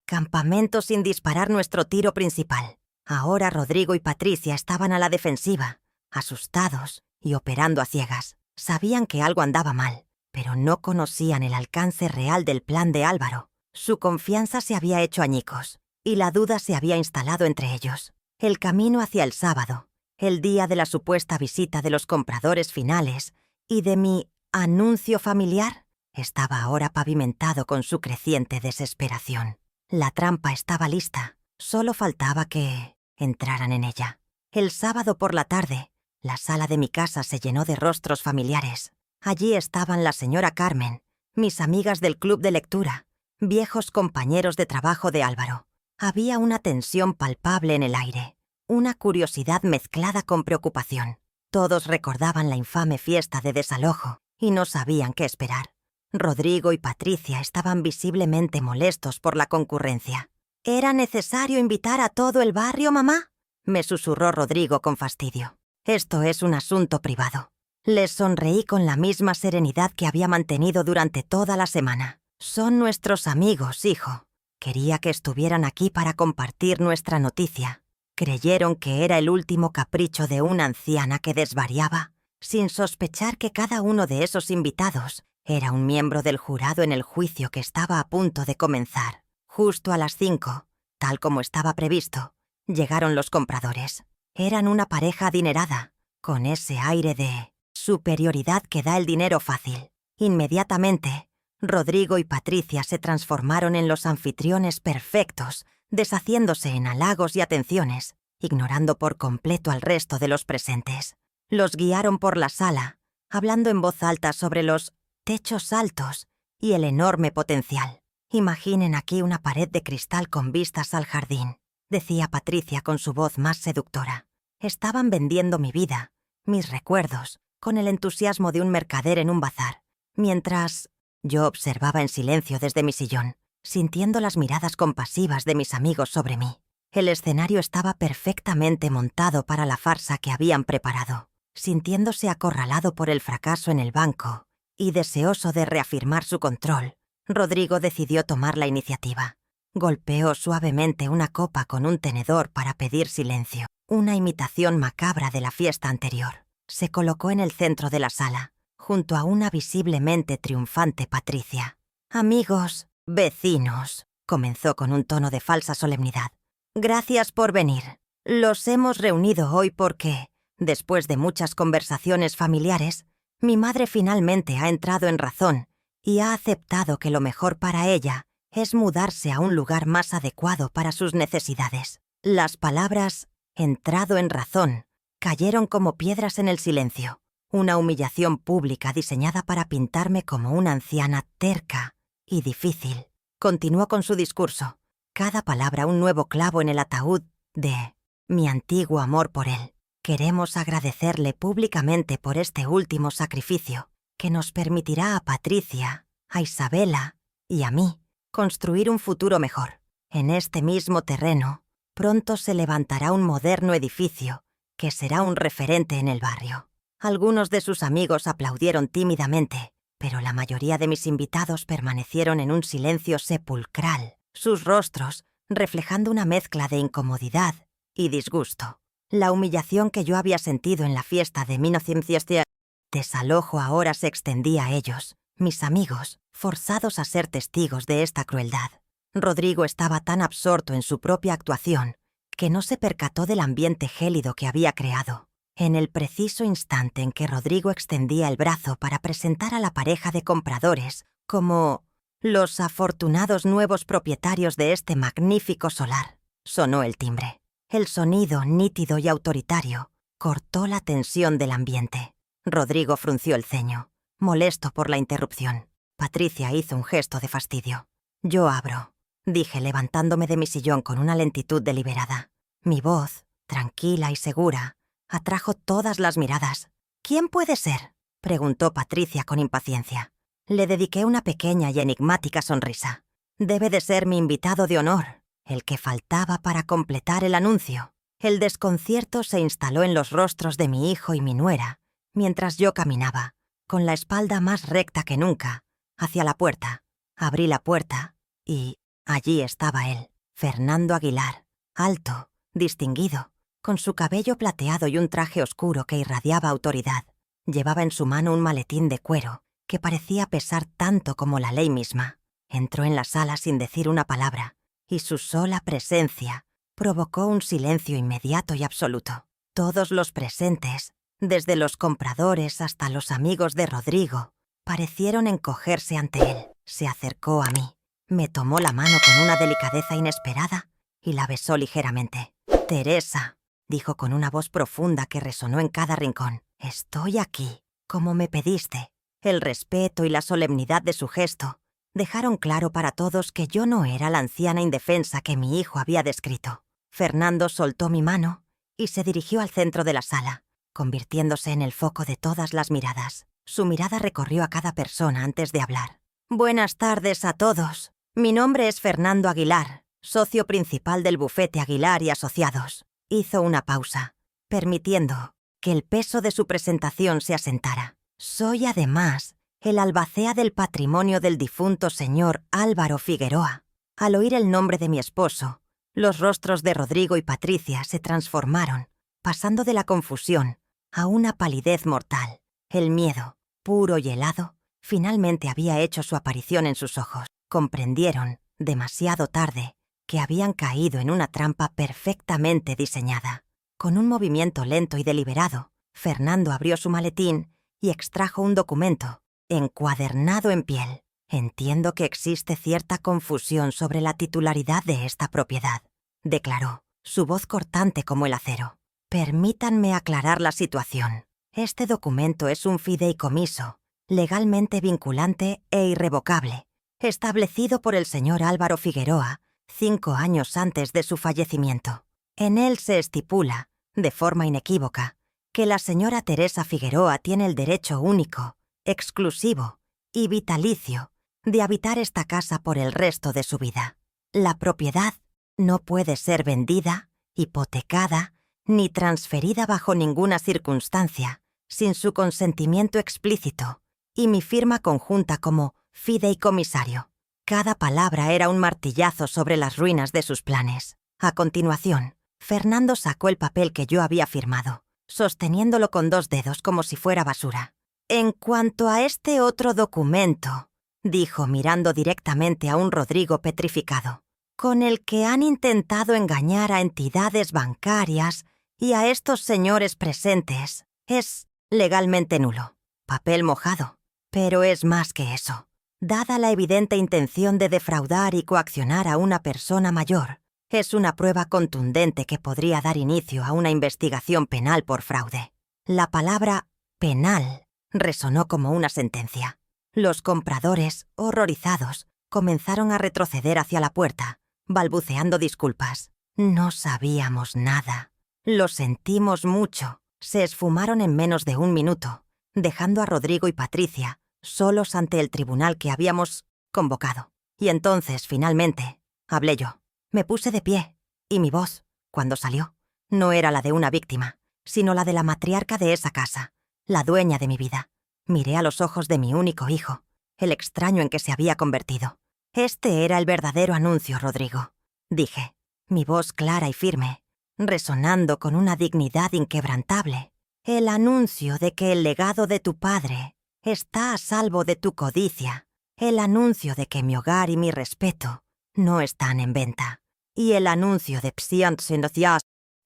campamento sin disparar nuestro tiro principal. Ahora Rodrigo y Patricia estaban a la defensiva, asustados y operando a ciegas. Sabían que algo andaba mal, pero no conocían el alcance real del plan de Álvaro. Su confianza se había hecho añicos, y la duda se había instalado entre ellos. El camino hacia el sábado, el día de la supuesta visita de los compradores finales y de mi anuncio familiar, estaba ahora pavimentado con su creciente desesperación. La trampa estaba lista, solo faltaba que entraran en ella. El sábado por la tarde, la sala de mi casa se llenó de rostros familiares. Allí estaban la señora Carmen, mis amigas del club de lectura, viejos compañeros de trabajo de Álvaro. Había una tensión palpable en el aire, una curiosidad mezclada con preocupación. Todos recordaban la infame fiesta de desalojo y no sabían qué esperar. Rodrigo y Patricia estaban visiblemente molestos por la concurrencia. «¿Era necesario invitar a todo el barrio, mamá?», me susurró Rodrigo con fastidio. «Esto es un asunto privado». Les sonreí con la misma serenidad que había mantenido durante toda la semana. «Son nuestros amigos, hijo. Quería que estuvieran aquí para compartir nuestra noticia». Creyeron que era el último capricho de una anciana que desvariaba, sin sospechar que cada uno de esos invitados era un miembro del jurado en el juicio que estaba a punto de comenzar. Justo a las 5, tal como estaba previsto, llegaron los compradores. Eran una pareja adinerada, con ese aire de superioridad que da el dinero fácil. Inmediatamente, Rodrigo y Patricia se transformaron en los anfitriones perfectos, deshaciéndose en halagos y atenciones, ignorando por completo al resto de los presentes. Los guiaron por la sala, hablando en voz alta sobre los techos altos y el enorme potencial. «Imaginen aquí una pared de cristal con vistas al jardín», decía Patricia con su voz más seductora. Estaban vendiendo mi vida, mis recuerdos, con el entusiasmo de un mercader en un bazar, mientras yo observaba en silencio desde mi sillón, sintiendo las miradas compasivas de mis amigos sobre mí. El escenario estaba perfectamente montado para la farsa que habían preparado. Sintiéndose acorralado por el fracaso en el banco y deseoso de reafirmar su control, Rodrigo decidió tomar la iniciativa. Golpeó suavemente una copa con un tenedor para pedir silencio, una imitación macabra de la fiesta anterior. Se colocó en el centro de la sala, junto a una visiblemente triunfante Patricia. «Amigos, vecinos», comenzó con un tono de falsa solemnidad. «Gracias por venir. Los hemos reunido hoy porque, después de muchas conversaciones familiares, mi madre finalmente ha entrado en razón y ha aceptado que lo mejor para ella es mudarse a un lugar más adecuado para sus necesidades». Las palabras «entrado en razón» cayeron como piedras en el silencio. Una humillación pública diseñada para pintarme como una anciana terca y difícil. Continuó con su discurso, cada palabra un nuevo clavo en el ataúd de mi antiguo amor por él. «Queremos agradecerle públicamente por este último sacrificio que nos permitirá a Patricia, a Isabela y a mí construir un futuro mejor. En este mismo terreno, pronto se levantará un moderno edificio que será un referente en el barrio». Algunos de sus amigos aplaudieron tímidamente, pero la mayoría de mis invitados permanecieron en un silencio sepulcral, sus rostros reflejando una mezcla de incomodidad y disgusto. La humillación que yo había sentido en la fiesta de 1900 desalojo ahora se extendía a ellos, mis amigos, forzados a ser testigos de esta crueldad. Rodrigo estaba tan absorto en su propia actuación que no se percató del ambiente gélido que había creado. En el preciso instante en que Rodrigo extendía el brazo para presentar a la pareja de compradores como los afortunados nuevos propietarios de este magnífico solar, sonó el timbre. El sonido, nítido y autoritario, cortó la tensión del ambiente. Rodrigo frunció el ceño, molesto por la interrupción. Patricia hizo un gesto de fastidio. «Yo abro», dije levantándome de mi sillón con una lentitud deliberada. Mi voz, tranquila y segura, atrajo todas las miradas. «¿Quién puede ser?», preguntó Patricia con impaciencia. Le dediqué una pequeña y enigmática sonrisa. «Debe de ser mi invitado de honor, el que faltaba para completar el anuncio». El desconcierto se instaló en los rostros de mi hijo y mi nuera, mientras yo caminaba, con la espalda más recta que nunca, hacia la puerta. Abrí la puerta y allí estaba él, Fernando Aguilar, alto, distinguido, con su cabello plateado y un traje oscuro que irradiaba autoridad. Llevaba en su mano un maletín de cuero que parecía pesar tanto como la ley misma. Entró en la sala sin decir una palabra, y su sola presencia provocó un silencio inmediato y absoluto. Todos los presentes, desde los compradores hasta los amigos de Rodrigo, parecieron encogerse ante él. Se acercó a mí, me tomó la mano con una delicadeza inesperada y la besó ligeramente. «Teresa», dijo con una voz profunda que resonó en cada rincón, «estoy aquí, como me pediste». El respeto y la solemnidad de su gesto dejaron claro para todos que yo no era la anciana indefensa que mi hijo había descrito. Fernando soltó mi mano y se dirigió al centro de la sala, convirtiéndose en el foco de todas las miradas. Su mirada recorrió a cada persona antes de hablar. «Buenas tardes a todos. Mi nombre es Fernando Aguilar, socio principal del bufete Aguilar y Asociados». Hizo una pausa, permitiendo que el peso de su presentación se asentara. «Soy además el albacea del patrimonio del difunto señor Álvaro Figueroa». Al oír el nombre de mi esposo, los rostros de Rodrigo y Patricia se transformaron, pasando de la confusión a una palidez mortal. El miedo, puro y helado, finalmente había hecho su aparición en sus ojos. Comprendieron, demasiado tarde, que habían caído en una trampa perfectamente diseñada. Con un movimiento lento y deliberado, Fernando abrió su maletín y extrajo un documento, encuadernado en piel. «Entiendo que existe cierta confusión sobre la titularidad de esta propiedad», declaró, su voz cortante como el acero. «Permítanme aclarar la situación. Este documento es un fideicomiso, legalmente vinculante e irrevocable, establecido por el señor Álvaro Figueroa 5 años antes de su fallecimiento. En él se estipula, de forma inequívoca, que la señora Teresa Figueroa tiene el derecho único, exclusivo y vitalicio de habitar esta casa por el resto de su vida. La propiedad no puede ser vendida, hipotecada, ni transferida bajo ninguna circunstancia, sin su consentimiento explícito y mi firma conjunta como fideicomisario. Cada palabra era un martillazo sobre las ruinas de sus planes. A continuación, Fernando sacó el papel que yo había firmado, sosteniéndolo con 2 dedos como si fuera basura. En cuanto a este otro documento, dijo mirando directamente a un Rodrigo petrificado, con el que han intentado engañar a entidades bancarias y a estos señores presentes, es legalmente nulo. Papel mojado. Pero es más que eso. Dada la evidente intención de defraudar y coaccionar a una persona mayor, es una prueba contundente que podría dar inicio a una investigación penal por fraude. La palabra penal resonó como una sentencia. Los compradores, horrorizados, comenzaron a retroceder hacia la puerta, balbuceando disculpas. No sabíamos nada. Lo sentimos mucho. Se esfumaron en menos de 1 minuto, dejando a Rodrigo y Patricia solos ante el tribunal que habíamos convocado. Y entonces, finalmente, hablé yo. Me puse de pie, y mi voz, cuando salió, no era la de una víctima, sino la de la matriarca de esa casa, la dueña de mi vida. Miré a los ojos de mi único hijo, el extraño en que se había convertido. Este era el verdadero anuncio, Rodrigo, dije, mi voz clara y firme, resonando con una dignidad inquebrantable. El anuncio de que el legado de tu padre está a salvo de tu codicia. El anuncio de que mi hogar y mi respeto no están en venta. Y el anuncio de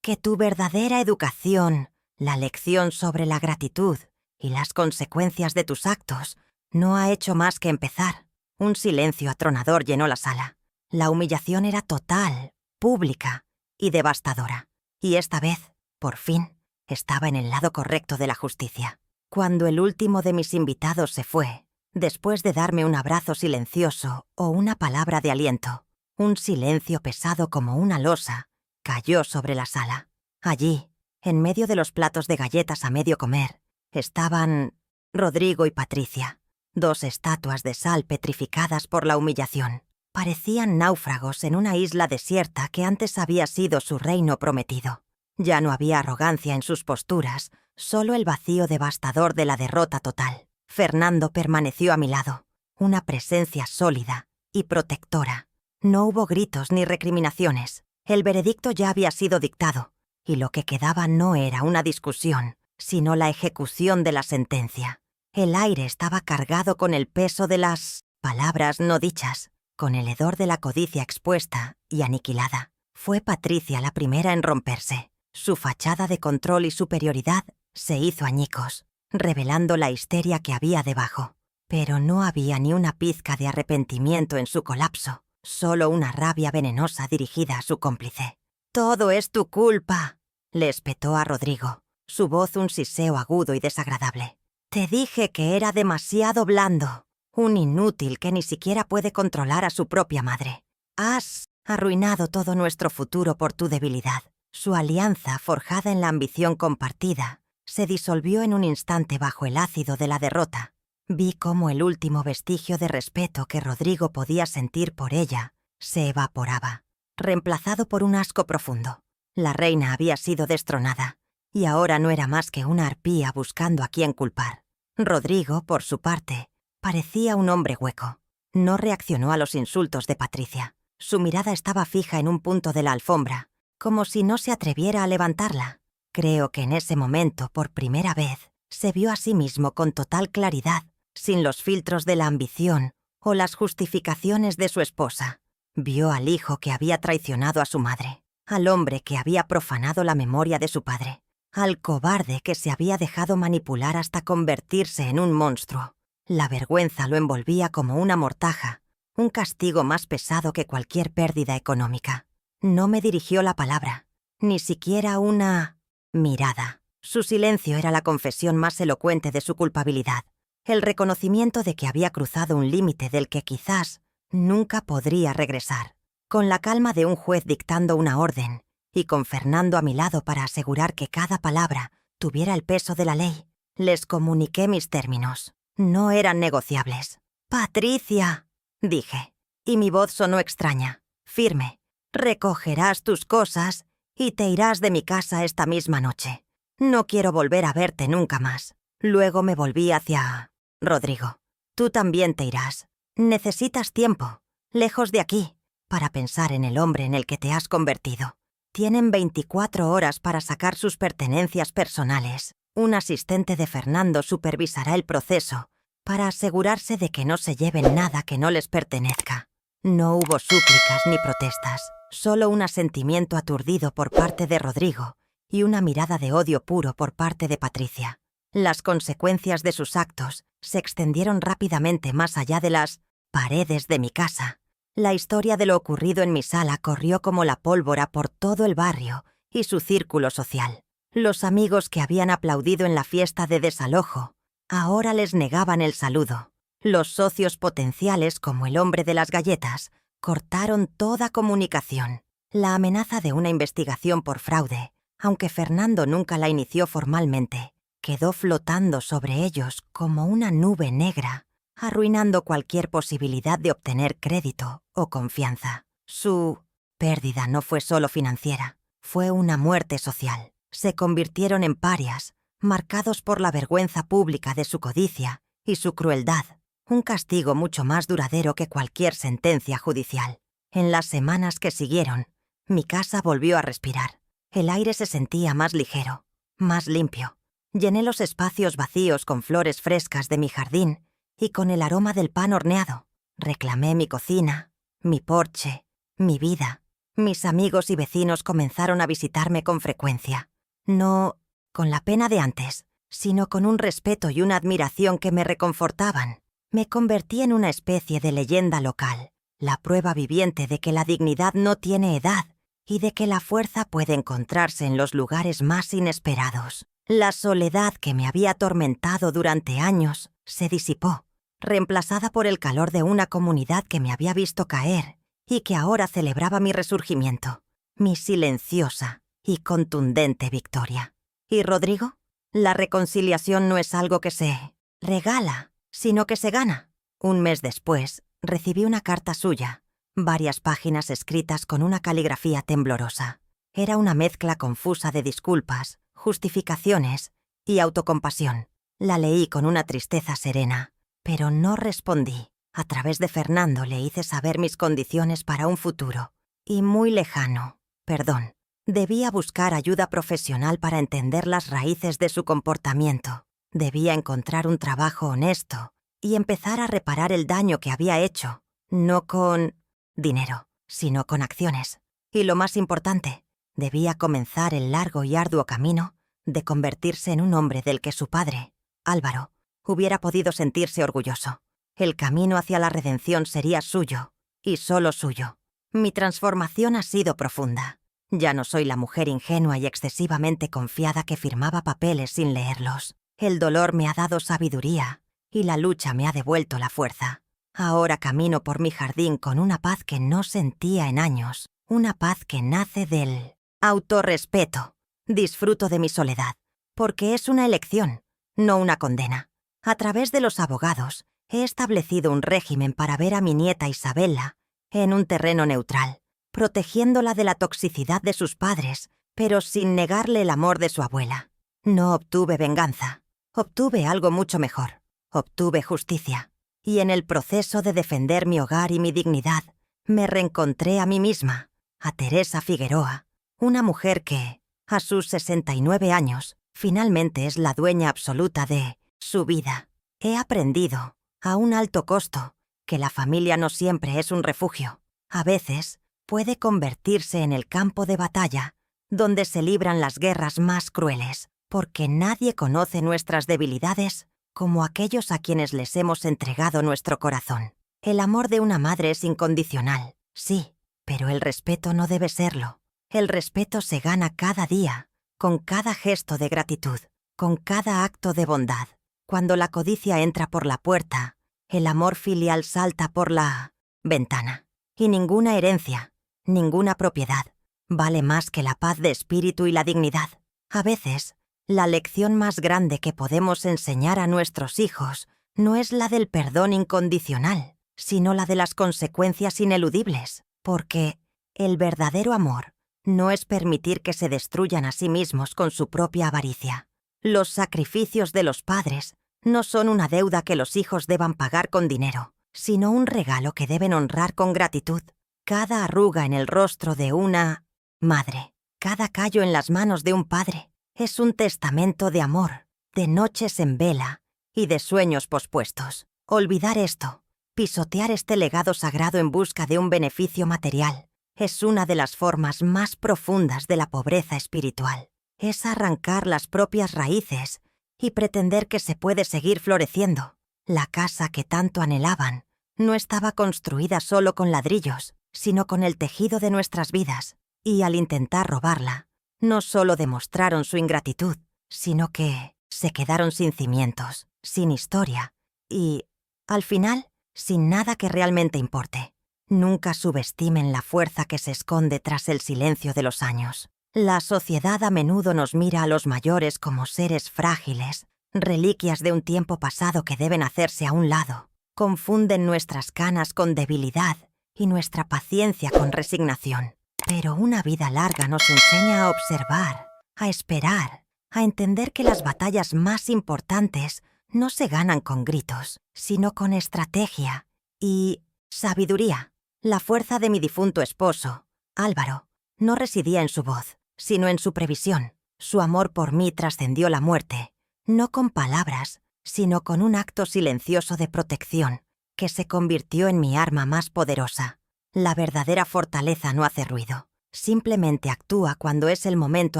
que tu verdadera educación, la lección sobre la gratitud y las consecuencias de tus actos, no ha hecho más que empezar. Un silencio atronador llenó la sala. La humillación era total, pública y devastadora. Y esta vez, por fin, estaba en el lado correcto de la justicia. Cuando el último de mis invitados se fue, después de darme un abrazo silencioso o una palabra de aliento, un silencio pesado como una losa cayó sobre la sala. Allí, en medio de los platos de galletas a medio comer, estaban Rodrigo y Patricia, 2 estatuas de sal petrificadas por la humillación. Parecían náufragos en una isla desierta que antes había sido su reino prometido. Ya no había arrogancia en sus posturas, solo el vacío devastador de la derrota total. Fernando permaneció a mi lado, una presencia sólida y protectora. No hubo gritos ni recriminaciones. El veredicto ya había sido dictado, y lo que quedaba no era una discusión, sino la ejecución de la sentencia. El aire estaba cargado con el peso de las palabras no dichas, con el hedor de la codicia expuesta y aniquilada. Fue Patricia la primera en romperse. Su fachada de control y superioridad se hizo añicos, revelando la histeria que había debajo. Pero no había ni una pizca de arrepentimiento en su colapso, solo una rabia venenosa dirigida a su cómplice. «Todo es tu culpa», le espetó a Rodrigo, su voz un siseo agudo y desagradable. «Te dije que era demasiado blando, un inútil que ni siquiera puede controlar a su propia madre. Has arruinado todo nuestro futuro por tu debilidad». Su alianza, forjada en la ambición compartida, se disolvió en un instante bajo el ácido de la derrota. Vi cómo el último vestigio de respeto que Rodrigo podía sentir por ella se evaporaba, reemplazado por un asco profundo. La reina había sido destronada, y ahora no era más que una arpía buscando a quién culpar. Rodrigo, por su parte, parecía un hombre hueco. No reaccionó a los insultos de Patricia. Su mirada estaba fija en un punto de la alfombra, como si no se atreviera a levantarla. Creo que en ese momento, por primera vez, se vio a sí mismo con total claridad, sin los filtros de la ambición o las justificaciones de su esposa. Vio al hijo que había traicionado a su madre, al hombre que había profanado la memoria de su padre, al cobarde que se había dejado manipular hasta convertirse en un monstruo. La vergüenza lo envolvía como una mortaja, un castigo más pesado que cualquier pérdida económica. No me dirigió la palabra, ni siquiera una mirada. Su silencio era la confesión más elocuente de su culpabilidad, el reconocimiento de que había cruzado un límite del que quizás nunca podría regresar. Con la calma de un juez dictando una orden, y con Fernando a mi lado para asegurar que cada palabra tuviera el peso de la ley, les comuniqué mis términos. No eran negociables. «Patricia», dije, y mi voz sonó extraña, firme. «Recogerás tus cosas y te irás de mi casa esta misma noche. No quiero volver a verte nunca más». Luego me volví hacia Rodrigo. «Tú también te irás. Necesitas tiempo, lejos de aquí, para pensar en el hombre en el que te has convertido. Tienen 24 horas para sacar sus pertenencias personales. Un asistente de Fernando supervisará el proceso para asegurarse de que no se lleven nada que no les pertenezca». No hubo súplicas ni protestas, solo un asentimiento aturdido por parte de Rodrigo y una mirada de odio puro por parte de Patricia. Las consecuencias de sus actos se extendieron rápidamente más allá de las paredes de mi casa. La historia de lo ocurrido en mi sala corrió como la pólvora por todo el barrio y su círculo social. Los amigos que habían aplaudido en la fiesta de desalojo ahora les negaban el saludo. Los socios potenciales, como el hombre de las galletas, cortaron toda comunicación. La amenaza de una investigación por fraude, aunque Fernando nunca la inició formalmente, quedó flotando sobre ellos como una nube negra, arruinando cualquier posibilidad de obtener crédito o confianza. Su pérdida no fue solo financiera, fue una muerte social. Se convirtieron en parias, marcados por la vergüenza pública de su codicia y su crueldad, un castigo mucho más duradero que cualquier sentencia judicial. En las semanas que siguieron, mi casa volvió a respirar. El aire se sentía más ligero, más limpio. Llené los espacios vacíos con flores frescas de mi jardín y con el aroma del pan horneado. Reclamé mi cocina, mi porche, mi vida. Mis amigos y vecinos comenzaron a visitarme con frecuencia. No con la pena de antes, sino con un respeto y una admiración que me reconfortaban. Me convertí en una especie de leyenda local, la prueba viviente de que la dignidad no tiene edad y de que la fuerza puede encontrarse en los lugares más inesperados. La soledad que me había atormentado durante años se disipó, reemplazada por el calor de una comunidad que me había visto caer y que ahora celebraba mi resurgimiento, mi silenciosa y contundente victoria. ¿Y Rodrigo? La reconciliación no es algo que se regala, sino que se gana. Un mes después, recibí una carta suya, varias páginas escritas con una caligrafía temblorosa. Era una mezcla confusa de disculpas, justificaciones y autocompasión. La leí con una tristeza serena, pero no respondí. A través de Fernando le hice saber mis condiciones para un futuro, y muy lejano, perdón. Debía buscar ayuda profesional para entender las raíces de su comportamiento. Debía encontrar un trabajo honesto y empezar a reparar el daño que había hecho, no con dinero, sino con acciones. Y lo más importante, debía comenzar el largo y arduo camino de convertirse en un hombre del que su padre, Álvaro, hubiera podido sentirse orgulloso. El camino hacia la redención sería suyo, y solo suyo. Mi transformación ha sido profunda. Ya no soy la mujer ingenua y excesivamente confiada que firmaba papeles sin leerlos. El dolor me ha dado sabiduría y la lucha me ha devuelto la fuerza. Ahora camino por mi jardín con una paz que no sentía en años, una paz que nace del autorrespeto. Disfruto de mi soledad, porque es una elección, no una condena. A través de los abogados, he establecido un régimen para ver a mi nieta Isabella en un terreno neutral, protegiéndola de la toxicidad de sus padres, pero sin negarle el amor de su abuela. No obtuve venganza. Obtuve algo mucho mejor. Obtuve justicia. Y en el proceso de defender mi hogar y mi dignidad, me reencontré a mí misma, a Teresa Figueroa, una mujer que, a sus 69 años, finalmente es la dueña absoluta de su vida. He aprendido, a un alto costo, que la familia no siempre es un refugio. A veces, puede convertirse en el campo de batalla, donde se libran las guerras más crueles, porque nadie conoce nuestras debilidades como aquellos a quienes les hemos entregado nuestro corazón. El amor de una madre es incondicional, sí, pero el respeto no debe serlo. El respeto se gana cada día, con cada gesto de gratitud, con cada acto de bondad. Cuando la codicia entra por la puerta, el amor filial salta por la ventana. Y ninguna herencia, ninguna propiedad, vale más que la paz de espíritu y la dignidad. A veces, la lección más grande que podemos enseñar a nuestros hijos no es la del perdón incondicional, sino la de las consecuencias ineludibles, porque el verdadero amor no es permitir que se destruyan a sí mismos con su propia avaricia. Los sacrificios de los padres no son una deuda que los hijos deban pagar con dinero, sino un regalo que deben honrar con gratitud. Cada arruga en el rostro de una madre, cada callo en las manos de un padre, es un testamento de amor, de noches en vela y de sueños pospuestos. Olvidar esto, pisotear este legado sagrado en busca de un beneficio material, es una de las formas más profundas de la pobreza espiritual. Es arrancar las propias raíces y pretender que se puede seguir floreciendo. La casa que tanto anhelaban no estaba construida solo con ladrillos, sino con el tejido de nuestras vidas, y al intentar robarla, no solo demostraron su ingratitud, sino que se quedaron sin cimientos, sin historia y, al final, sin nada que realmente importe. Nunca subestimen la fuerza que se esconde tras el silencio de los años. La sociedad a menudo nos mira a los mayores como seres frágiles, reliquias de un tiempo pasado que deben hacerse a un lado. Confunden nuestras canas con debilidad y nuestra paciencia con resignación. Pero una vida larga nos enseña a observar, a esperar, a entender que las batallas más importantes no se ganan con gritos, sino con estrategia y sabiduría. La fuerza de mi difunto esposo, Álvaro, no residía en su voz, sino en su previsión. Su amor por mí trascendió la muerte, no con palabras, sino con un acto silencioso de protección que se convirtió en mi arma más poderosa. La verdadera fortaleza no hace ruido, simplemente actúa cuando es el momento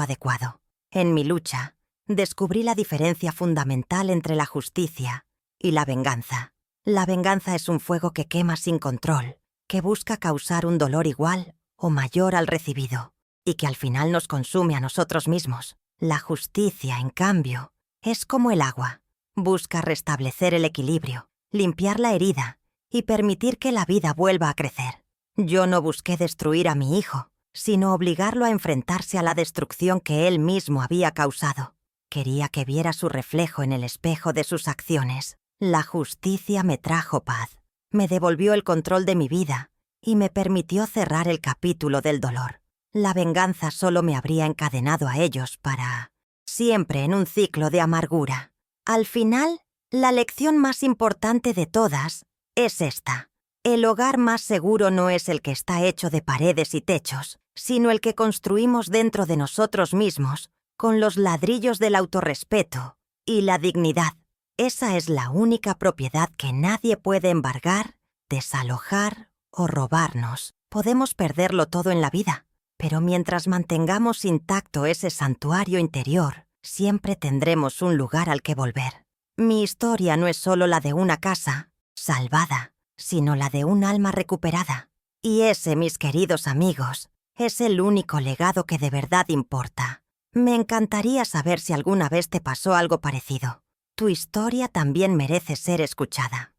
adecuado. En mi lucha, descubrí la diferencia fundamental entre la justicia y la venganza. La venganza es un fuego que quema sin control, que busca causar un dolor igual o mayor al recibido, y que al final nos consume a nosotros mismos. La justicia, en cambio, es como el agua. Busca restablecer el equilibrio, limpiar la herida y permitir que la vida vuelva a crecer. Yo no busqué destruir a mi hijo, sino obligarlo a enfrentarse a la destrucción que él mismo había causado. Quería que viera su reflejo en el espejo de sus acciones. La justicia me trajo paz, me devolvió el control de mi vida y me permitió cerrar el capítulo del dolor. La venganza solo me habría encadenado a ellos para siempre en un ciclo de amargura. Al final, la lección más importante de todas es esta. El hogar más seguro no es el que está hecho de paredes y techos, sino el que construimos dentro de nosotros mismos, con los ladrillos del autorrespeto y la dignidad. Esa es la única propiedad que nadie puede embargar, desalojar o robarnos. Podemos perderlo todo en la vida, pero mientras mantengamos intacto ese santuario interior, siempre tendremos un lugar al que volver. Mi historia no es solo la de una casa salvada, sino la de un alma recuperada. Y ese, mis queridos amigos, es el único legado que de verdad importa. Me encantaría saber si alguna vez te pasó algo parecido. Tu historia también merece ser escuchada.